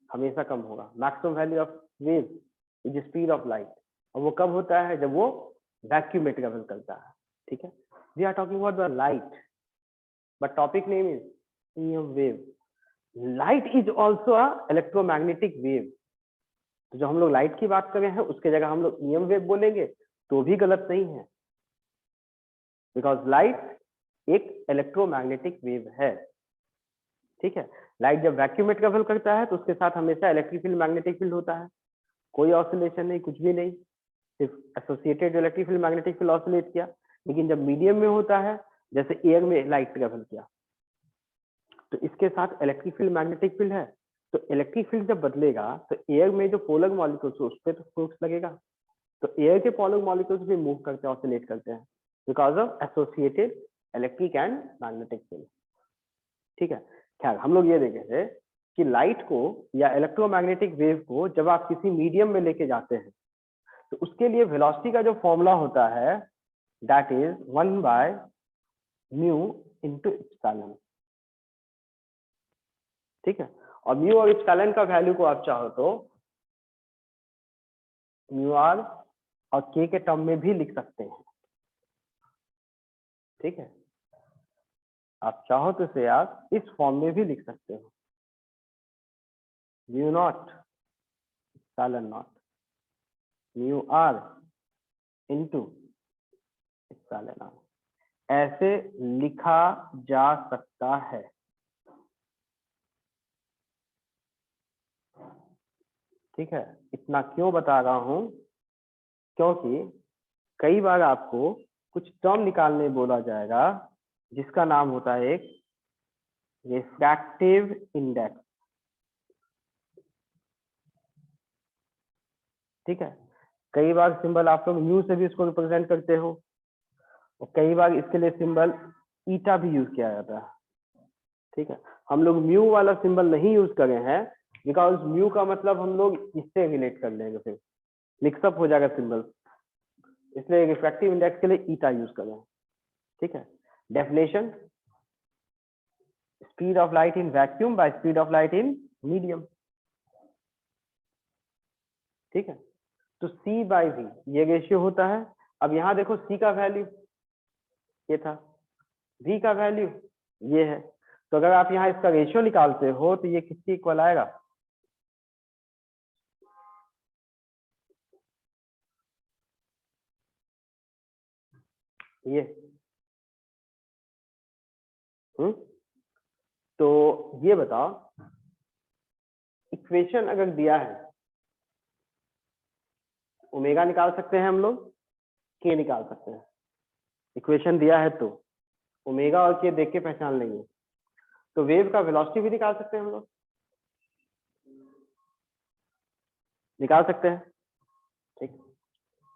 A: हमेशा कम होगा। Maximum value of wave is speed of light, और वो कब होता है, जब वो वैक्यूम में ट्रेवल करता है, ठीक है। We are talking about the light, but topic name is wave. Light is also a electromagnetic wave. तो जो हम लोग लाइट की बात कर रहे हैं उसके जगह हम लोग ईएम वेव बोलेंगे तो भी गलत नहीं है, बिकॉज लाइट एक इलेक्ट्रोमैग्नेटिक वेव है, ठीक है। लाइट जब वैक्यूम में ट्रेवल करता है तो उसके साथ हमेशा इलेक्ट्रिक फील्ड मैग्नेटिक फील्ड होता है, कोई ऑसिलेशन नहीं, कुछ भी नहीं, सिर्फ associated electric field magnetic field oscillate किया। लेकिन जब मीडियम में होता है, जैसे एयर में लाइट ट्रेवल किया, तो इसके साथ इलेक्ट्रिक फील्ड मैग्नेटिक फील्ड है, तो इलेक्ट्रिक फील्ड जब बदलेगा तो एयर में जो पोलर मॉलिक्यूल्स उस पर तो फोर्स लगेगा, तो एयर के पोलर मॉलिक्यूल्स भी मूव करते हैं, ऑसिलेट करते हैं, because of associated electric and magnetic field, ठीक है। खैर हम लोग ये देखे थे कि लाइट को या इलेक्ट्रोमैग्नेटिक वेव को जब आप किसी मीडियम में लेके जाते हैं तो उसके लिए वेलोसिटी का जो फॉर्मूला होता है दैट इज 1/μ इंटू एप्सिलॉन, ठीक है। और म्यू और एप्सिलॉन का वैल्यू को आप चाहो तो म्यू आर और के टर्म में भी लिख सकते हैं, ठीक है। आप चाहो तो इसे आप इस फॉर्म में भी लिख सकते हो, mu naught epsilon naught mu R into epsilon R, ऐसे लिखा जा सकता है, ठीक है। इतना क्यों बता रहा हूं, क्योंकि कई बार आपको कुछ टर्म निकालने बोला जाएगा जिसका नाम होता है एक रिफ्रैक्टिव इंडेक्स, ठीक है। कई बार सिंबल आप लोग म्यू से भी इसको रिप्रेजेंट करते हो, और कई बार इसके लिए सिंबल ईटा भी यूज किया जाता है। ठीक है, हम लोग म्यू वाला सिंबल नहीं यूज करे हैं बिकॉज म्यू का मतलब हम लोग इससे रिलेट कर लेंगे, फिर मिक्सअप हो जाएगा सिंबल, इसलिए रिफ्रैक्टिव इंडेक्स के लिए ईटा यूज करें। ठीक है, definition, speed of light in vacuum by speed of light in medium. ठीक है, तो C बाई V ये रेशियो होता है। अब यहाँ देखो C का वैल्यू ये था, V का वैल्यू ये है, तो अगर आप यहाँ इसका रेशियो निकालते हो तो ये किसके इक्वल आएगा? ये तो ये बताओ, इक्वेशन अगर दिया है, ओमेगा निकाल सकते हैं हम लोग, के निकाल सकते हैं। इक्वेशन दिया है तो ओमेगा और के देख के पहचान लेंगे। तो वेव का वेलोसिटी भी निकाल सकते हैं हम लोग, निकाल सकते हैं। ठीक,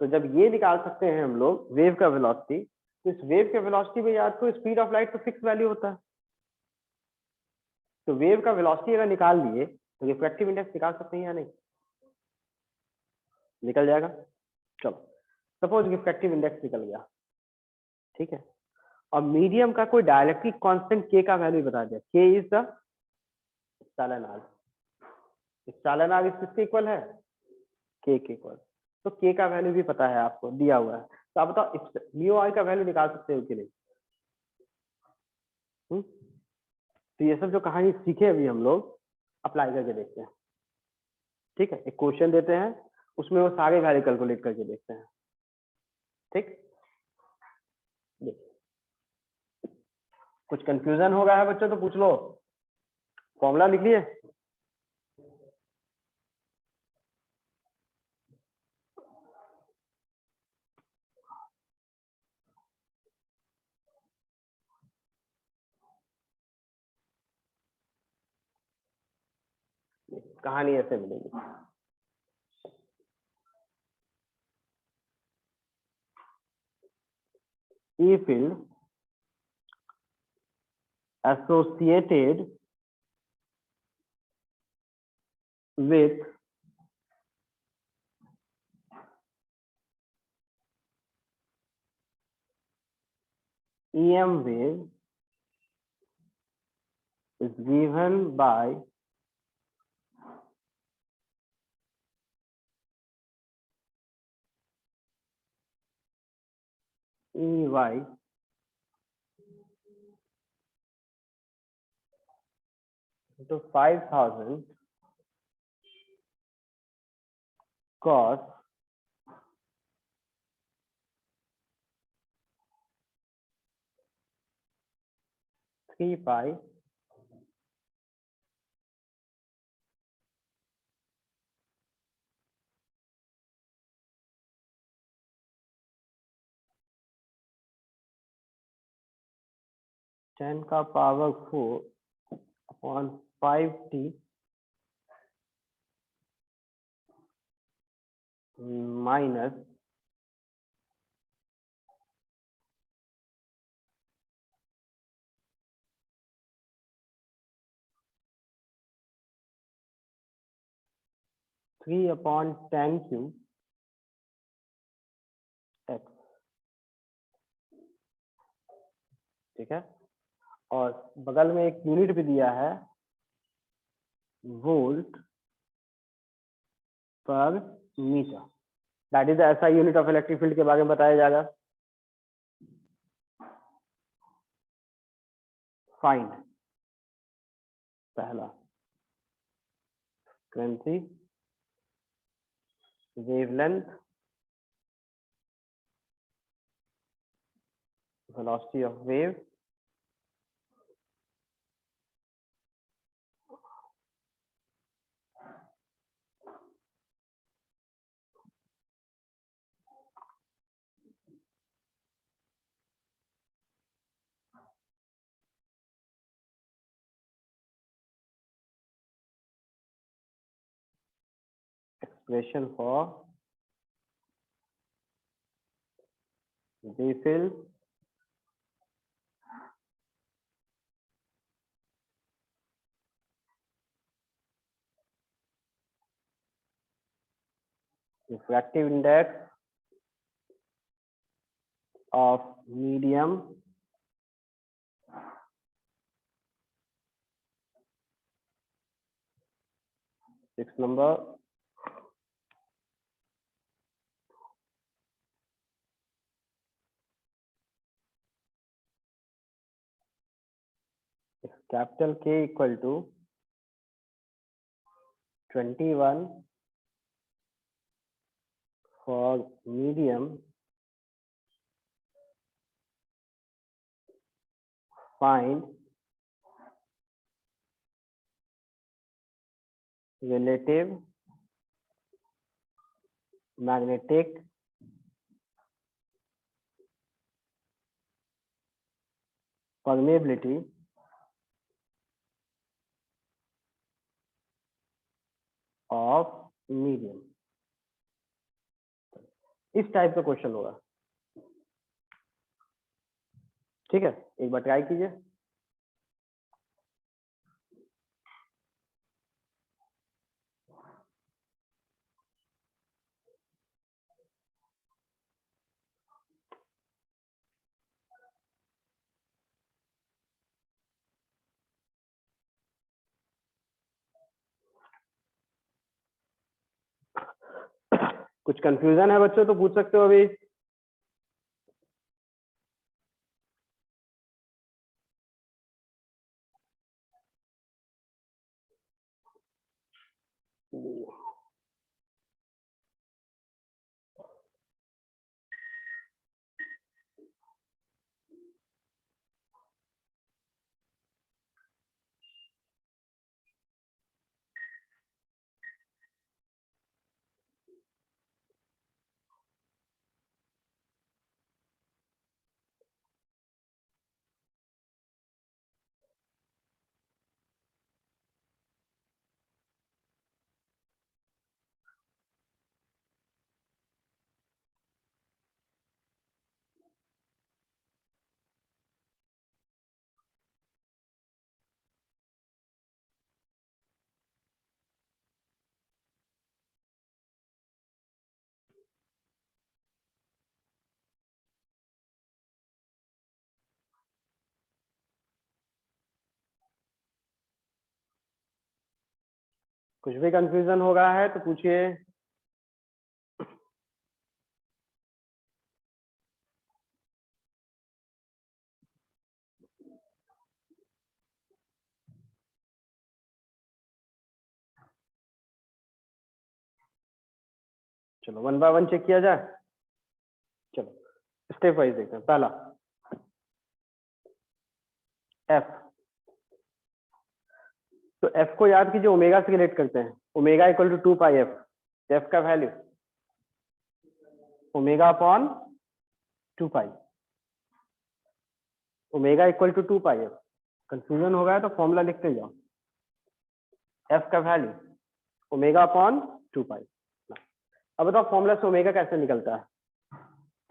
A: तो जब ये निकाल सकते हैं हम लोग वेव का वेलोसिटी, तो इस वेव के वेलोसिटी में याद तो स्पीड ऑफ लाइट तो फिक्स वैल्यू होता है, तो वेव का वेलोसिटी अगर निकाल लिए तो रिफ्रैक्टिव इंडेक्स निकाल सकते हैं या नहीं? निकल जाएगा। चलो, सपोज रिफ्रैक्टिव इंडेक्स निकल गया, ठीक है, और मीडियम का कोई डायरेक्टली कांस्टेंट के का वैल्यू बता दिया, K is the epsilon R. Epsilon R किसके इक्वल है? K equal. तो के का वैल्यू भी पता है आपको, दिया हुआ है, तो आप बताओ म्यू आई का वैल्यू निकाल सकते हो कि नहीं? तो ये सब जो कहानी सीखे अभी हम लोग अप्लाई करके देखते हैं। ठीक है, एक क्वेश्चन देते हैं, उसमें वो सारे वैल्यू कैलकुलेट करके देखते हैं। ठीक, कुछ कंफ्यूजन हो रहा है बच्चों तो पूछ लो, फॉर्मूला लिख लिए? कहानी ऐसे मिलेगी। E field associated with EM wave is given by EY into 5000 cos 3 pi ten का power 4 upon 5t minus 3 upon 10 cube x. ठीक है, और बगल में एक यूनिट भी दिया है, वोल्ट पर मीटर, दैट इज ऐसा यूनिट ऑफ इलेक्ट्रिक फील्ड के बारे में बताया जाएगा। फाइंड पहला frequency, wavelength, velocity of wave, expression for refill refractive index of medium six number capital K equal to 21 for medium, find relative magnetic permeability of medium। इस type का question होगा, ठीक है, एक बार ट्राई कीजिए। कुछ कंफ्यूजन है बच्चों तो पूछ सकते हो अभी। कुछ भी कंफ्यूजन हो रहा है तो पूछिए। चलो वन बाय वन चेक किया जाए। चलो स्टेप वाइज देखते हैं। पहला एफ, तो एफ को याद कीजिए ओमेगा से रिलेट करते हैं। Omega equal to 2 pi F, f का value omega upon 2 pi, omega equal to 2 pi f. Confusion हो गया तो फॉर्मूला लिखते जाओ, एफ का वैल्यू ओमेगा अपॉन 2 पाई। अब बताओ फॉर्मूला से ओमेगा कैसे निकलता है?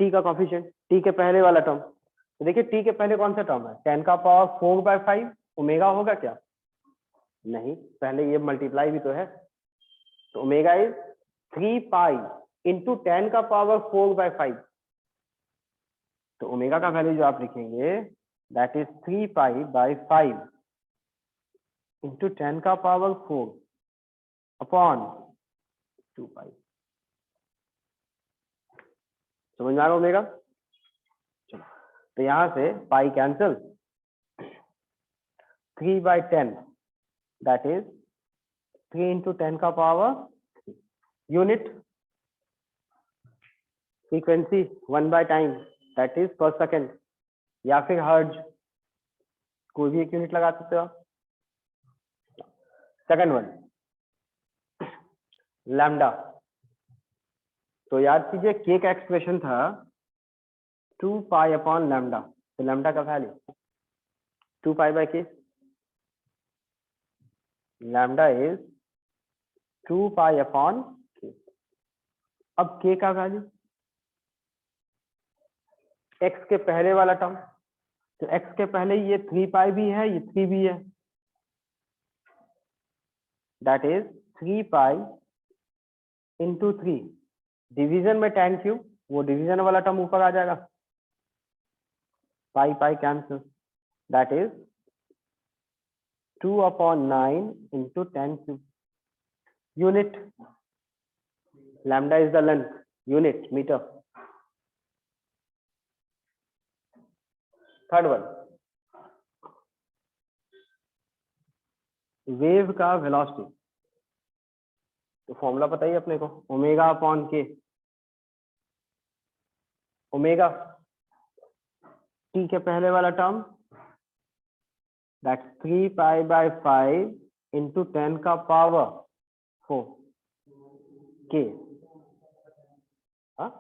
A: टी का कॉफिशिएंट, टी के पहले वाला टर्म, तो देखिए टी के पहले कौन सा टर्म है? 10 का पावर 4/5 ओमेगा होगा क्या? नहीं, पहले ये मल्टीप्लाई भी तो है, तो ओमेगा इज 3 पाई इंटू 10 का पावर 4/5। तो ओमेगा का वैल्यू जो आप लिखेंगे that is 3 pi by 5 into 10 का पावर 4 अपॉन 2 पाई। समझ में आ रहा ओमेगा? चलो तो यहां से pi cancel, 3/10 that is 3 into 10 का पावर, यूनिट फ्रीक्वेंसी 1/टाइम दैट इज पर सेकेंड, या फिर हर्ज, कोई भी एक यूनिट लगा सकते हो आप। सेकंड वन लैम्डा, तो याद कीजिए के का एक्सप्रेशन था 2 पाई अपॉन लैम्डा, तो लैम्डा का value 2 pi bye K, lambda is 2 pi upon के। अब के का वैल्यू x के पहले वाला टर्म, तो x के पहले ये 3 पाई भी है, ये 3 भी है, that is 3 pi into 3, division में tan क्यूब, वो डिवीजन वाला टर्म ऊपर आ जाएगा, pi pi cancel, that is 2/9 into 10 cube, unit, lambda is the length, unit metre. Third one, wave का वेलोसिटी, तो फॉर्मूला पता ही अपने को, omega upon k, omega t के पहले वाला term that 3 pi by 5 into 10 का पावर 4 के, हाँ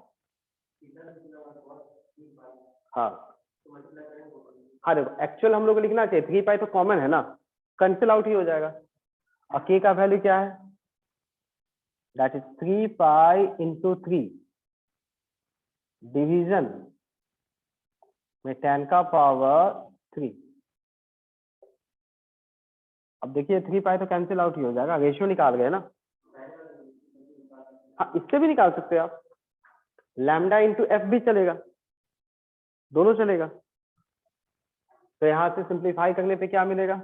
A: हाँ देखो एक्चुअल हम लोग को लिखना चाहिए, 3 पाई तो कॉमन है ना, कैंसिल आउट ही हो जाएगा, और के का वैल्यू क्या है, that is 3 pi into 3 division में 10 का पावर 3। अब देखिए 3 पाई तो कैंसिल आउट ही हो जाएगा, रेशियो निकाल गए ना, हाँ इससे भी निकाल सकते हैं आप, लैम्डा इंटू एफ भी चलेगा, दोनों चलेगा, तो यहां से सिंप्लीफाई करने पे क्या मिलेगा,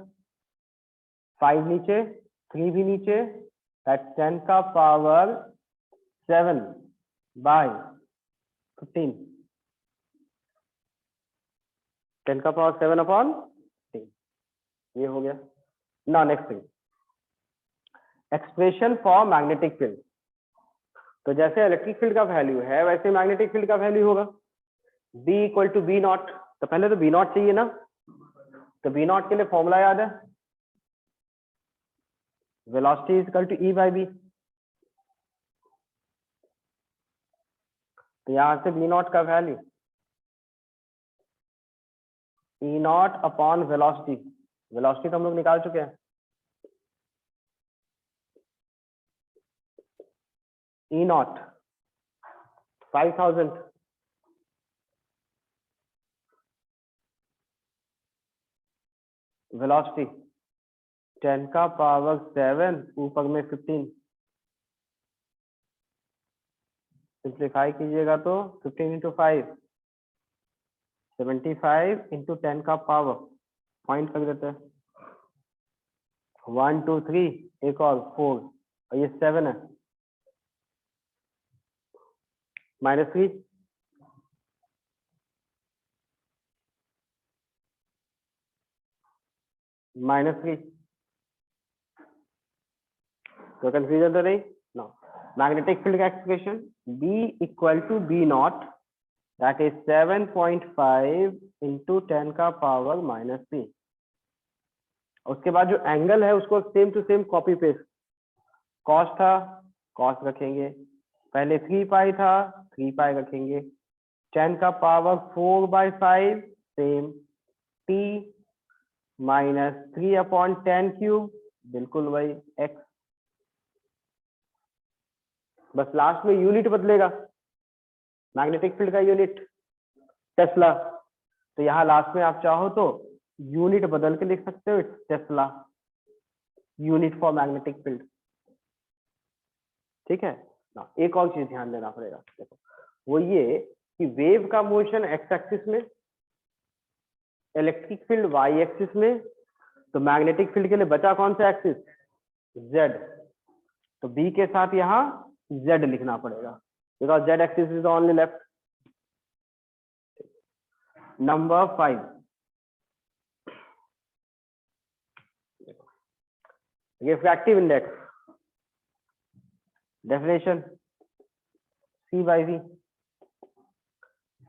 A: 5 नीचे 3 भी नीचे, दैट 10 का पावर 7 बाय 15, 10 का पावर 7 अपॉन 15, ये हो गया। ना next thing, expression for magnetic field, तो जैसे इलेक्ट्रिक फील्ड का वैल्यू है वैसे मैग्नेटिक फील्ड का वैल्यू होगा, B equal to B naught, तो पहले तो बी नॉट चाहिए ना, तो बी नॉट के लिए फॉर्मूला याद है, velocity is equal to E by B, तो यहां से बी नॉट का value E naught upon velocity, velocity तो हम लोग निकाल चुके हैं, E नॉट 5000 वेलोसिटी 10 का पावर 7 ऊपर में 15, सिंप्लीफाई कीजिएगा तो 15 इंटू 5 75 इंटू 10 का पावर, पॉइंट कर देते हैं, 1 2 3 एक और 4, और ये 7 है, -3, -3, तो कंफ्यूजन तो नहीं नो, मैग्नेटिक फील्ड का expression B equal to B naught that is 7.5 into 10 का पावर -3, उसके बाद जो एंगल है उसको same to same copy paste, cos था कॉस रखेंगे, पहले 3 पाई था 3 पाई रखेंगे, 10 का power 4 by 5 same, t -3 upon 10 cube, बिल्कुल वही x, बस लास्ट में यूनिट बदलेगा, मैग्नेटिक फील्ड का यूनिट टेस्ला, तो यहाँ लास्ट में आप चाहो तो यूनिट बदल के लिख सकते हो, it's Tesla, unit for magnetic field, ठीक है ना। एक और चीज ध्यान देना पड़ेगा, देखो वो ये कि वेव का मोशन एक्स एक्सिस में, इलेक्ट्रिक फील्ड वाई एक्सिस में, तो मैग्नेटिक फील्ड के लिए बचा कौन सा एक्सिस, जेड, तो बी के साथ यहाँ जेड लिखना पड़ेगा, because Z axis is only left. Number 5, refractive index, definition C by V,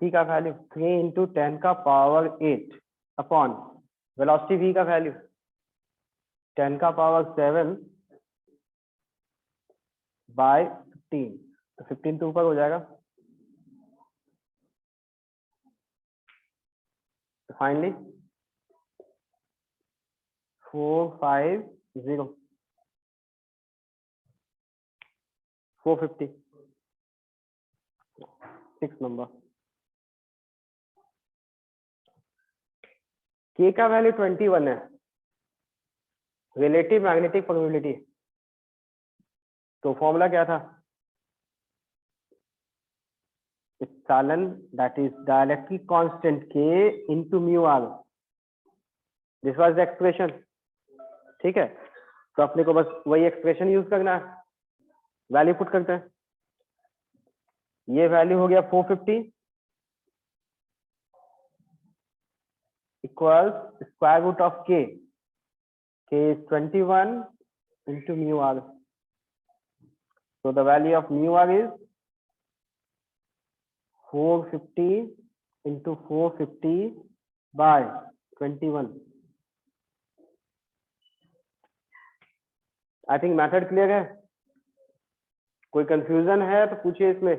A: C का वैल्यू 3 इंटू 10 का पावर 8 अपॉन वेलोसिटी V का वैल्यू 10 का पावर 7 बाय 15, तो 15 तो ऊपर हो जाएगा, तो फाइनली 450 450 6 नंबर। के का वैल्यू 21 है, रिलेटिव मैग्नेटिक प्रोबेबिलिटी। तो फॉर्मूला क्या था? Epsilon that is dielectric constant के into mu r, this was the expression. ठीक है, तो अपने को बस वही एक्सप्रेशन यूज करना है, वैल्यू पुट करते हैं। ये वैल्यू हो गया 450 इक्वल्स स्क्वायर रूट ऑफ के is 21 into mu r. So the value of mu r is 450 into 450 by 21. I think method clear है? कोई कंफ्यूजन है तो पूछिए इसमें।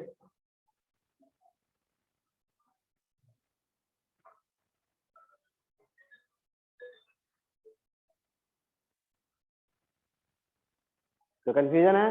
A: तो कंफ्यूजन है?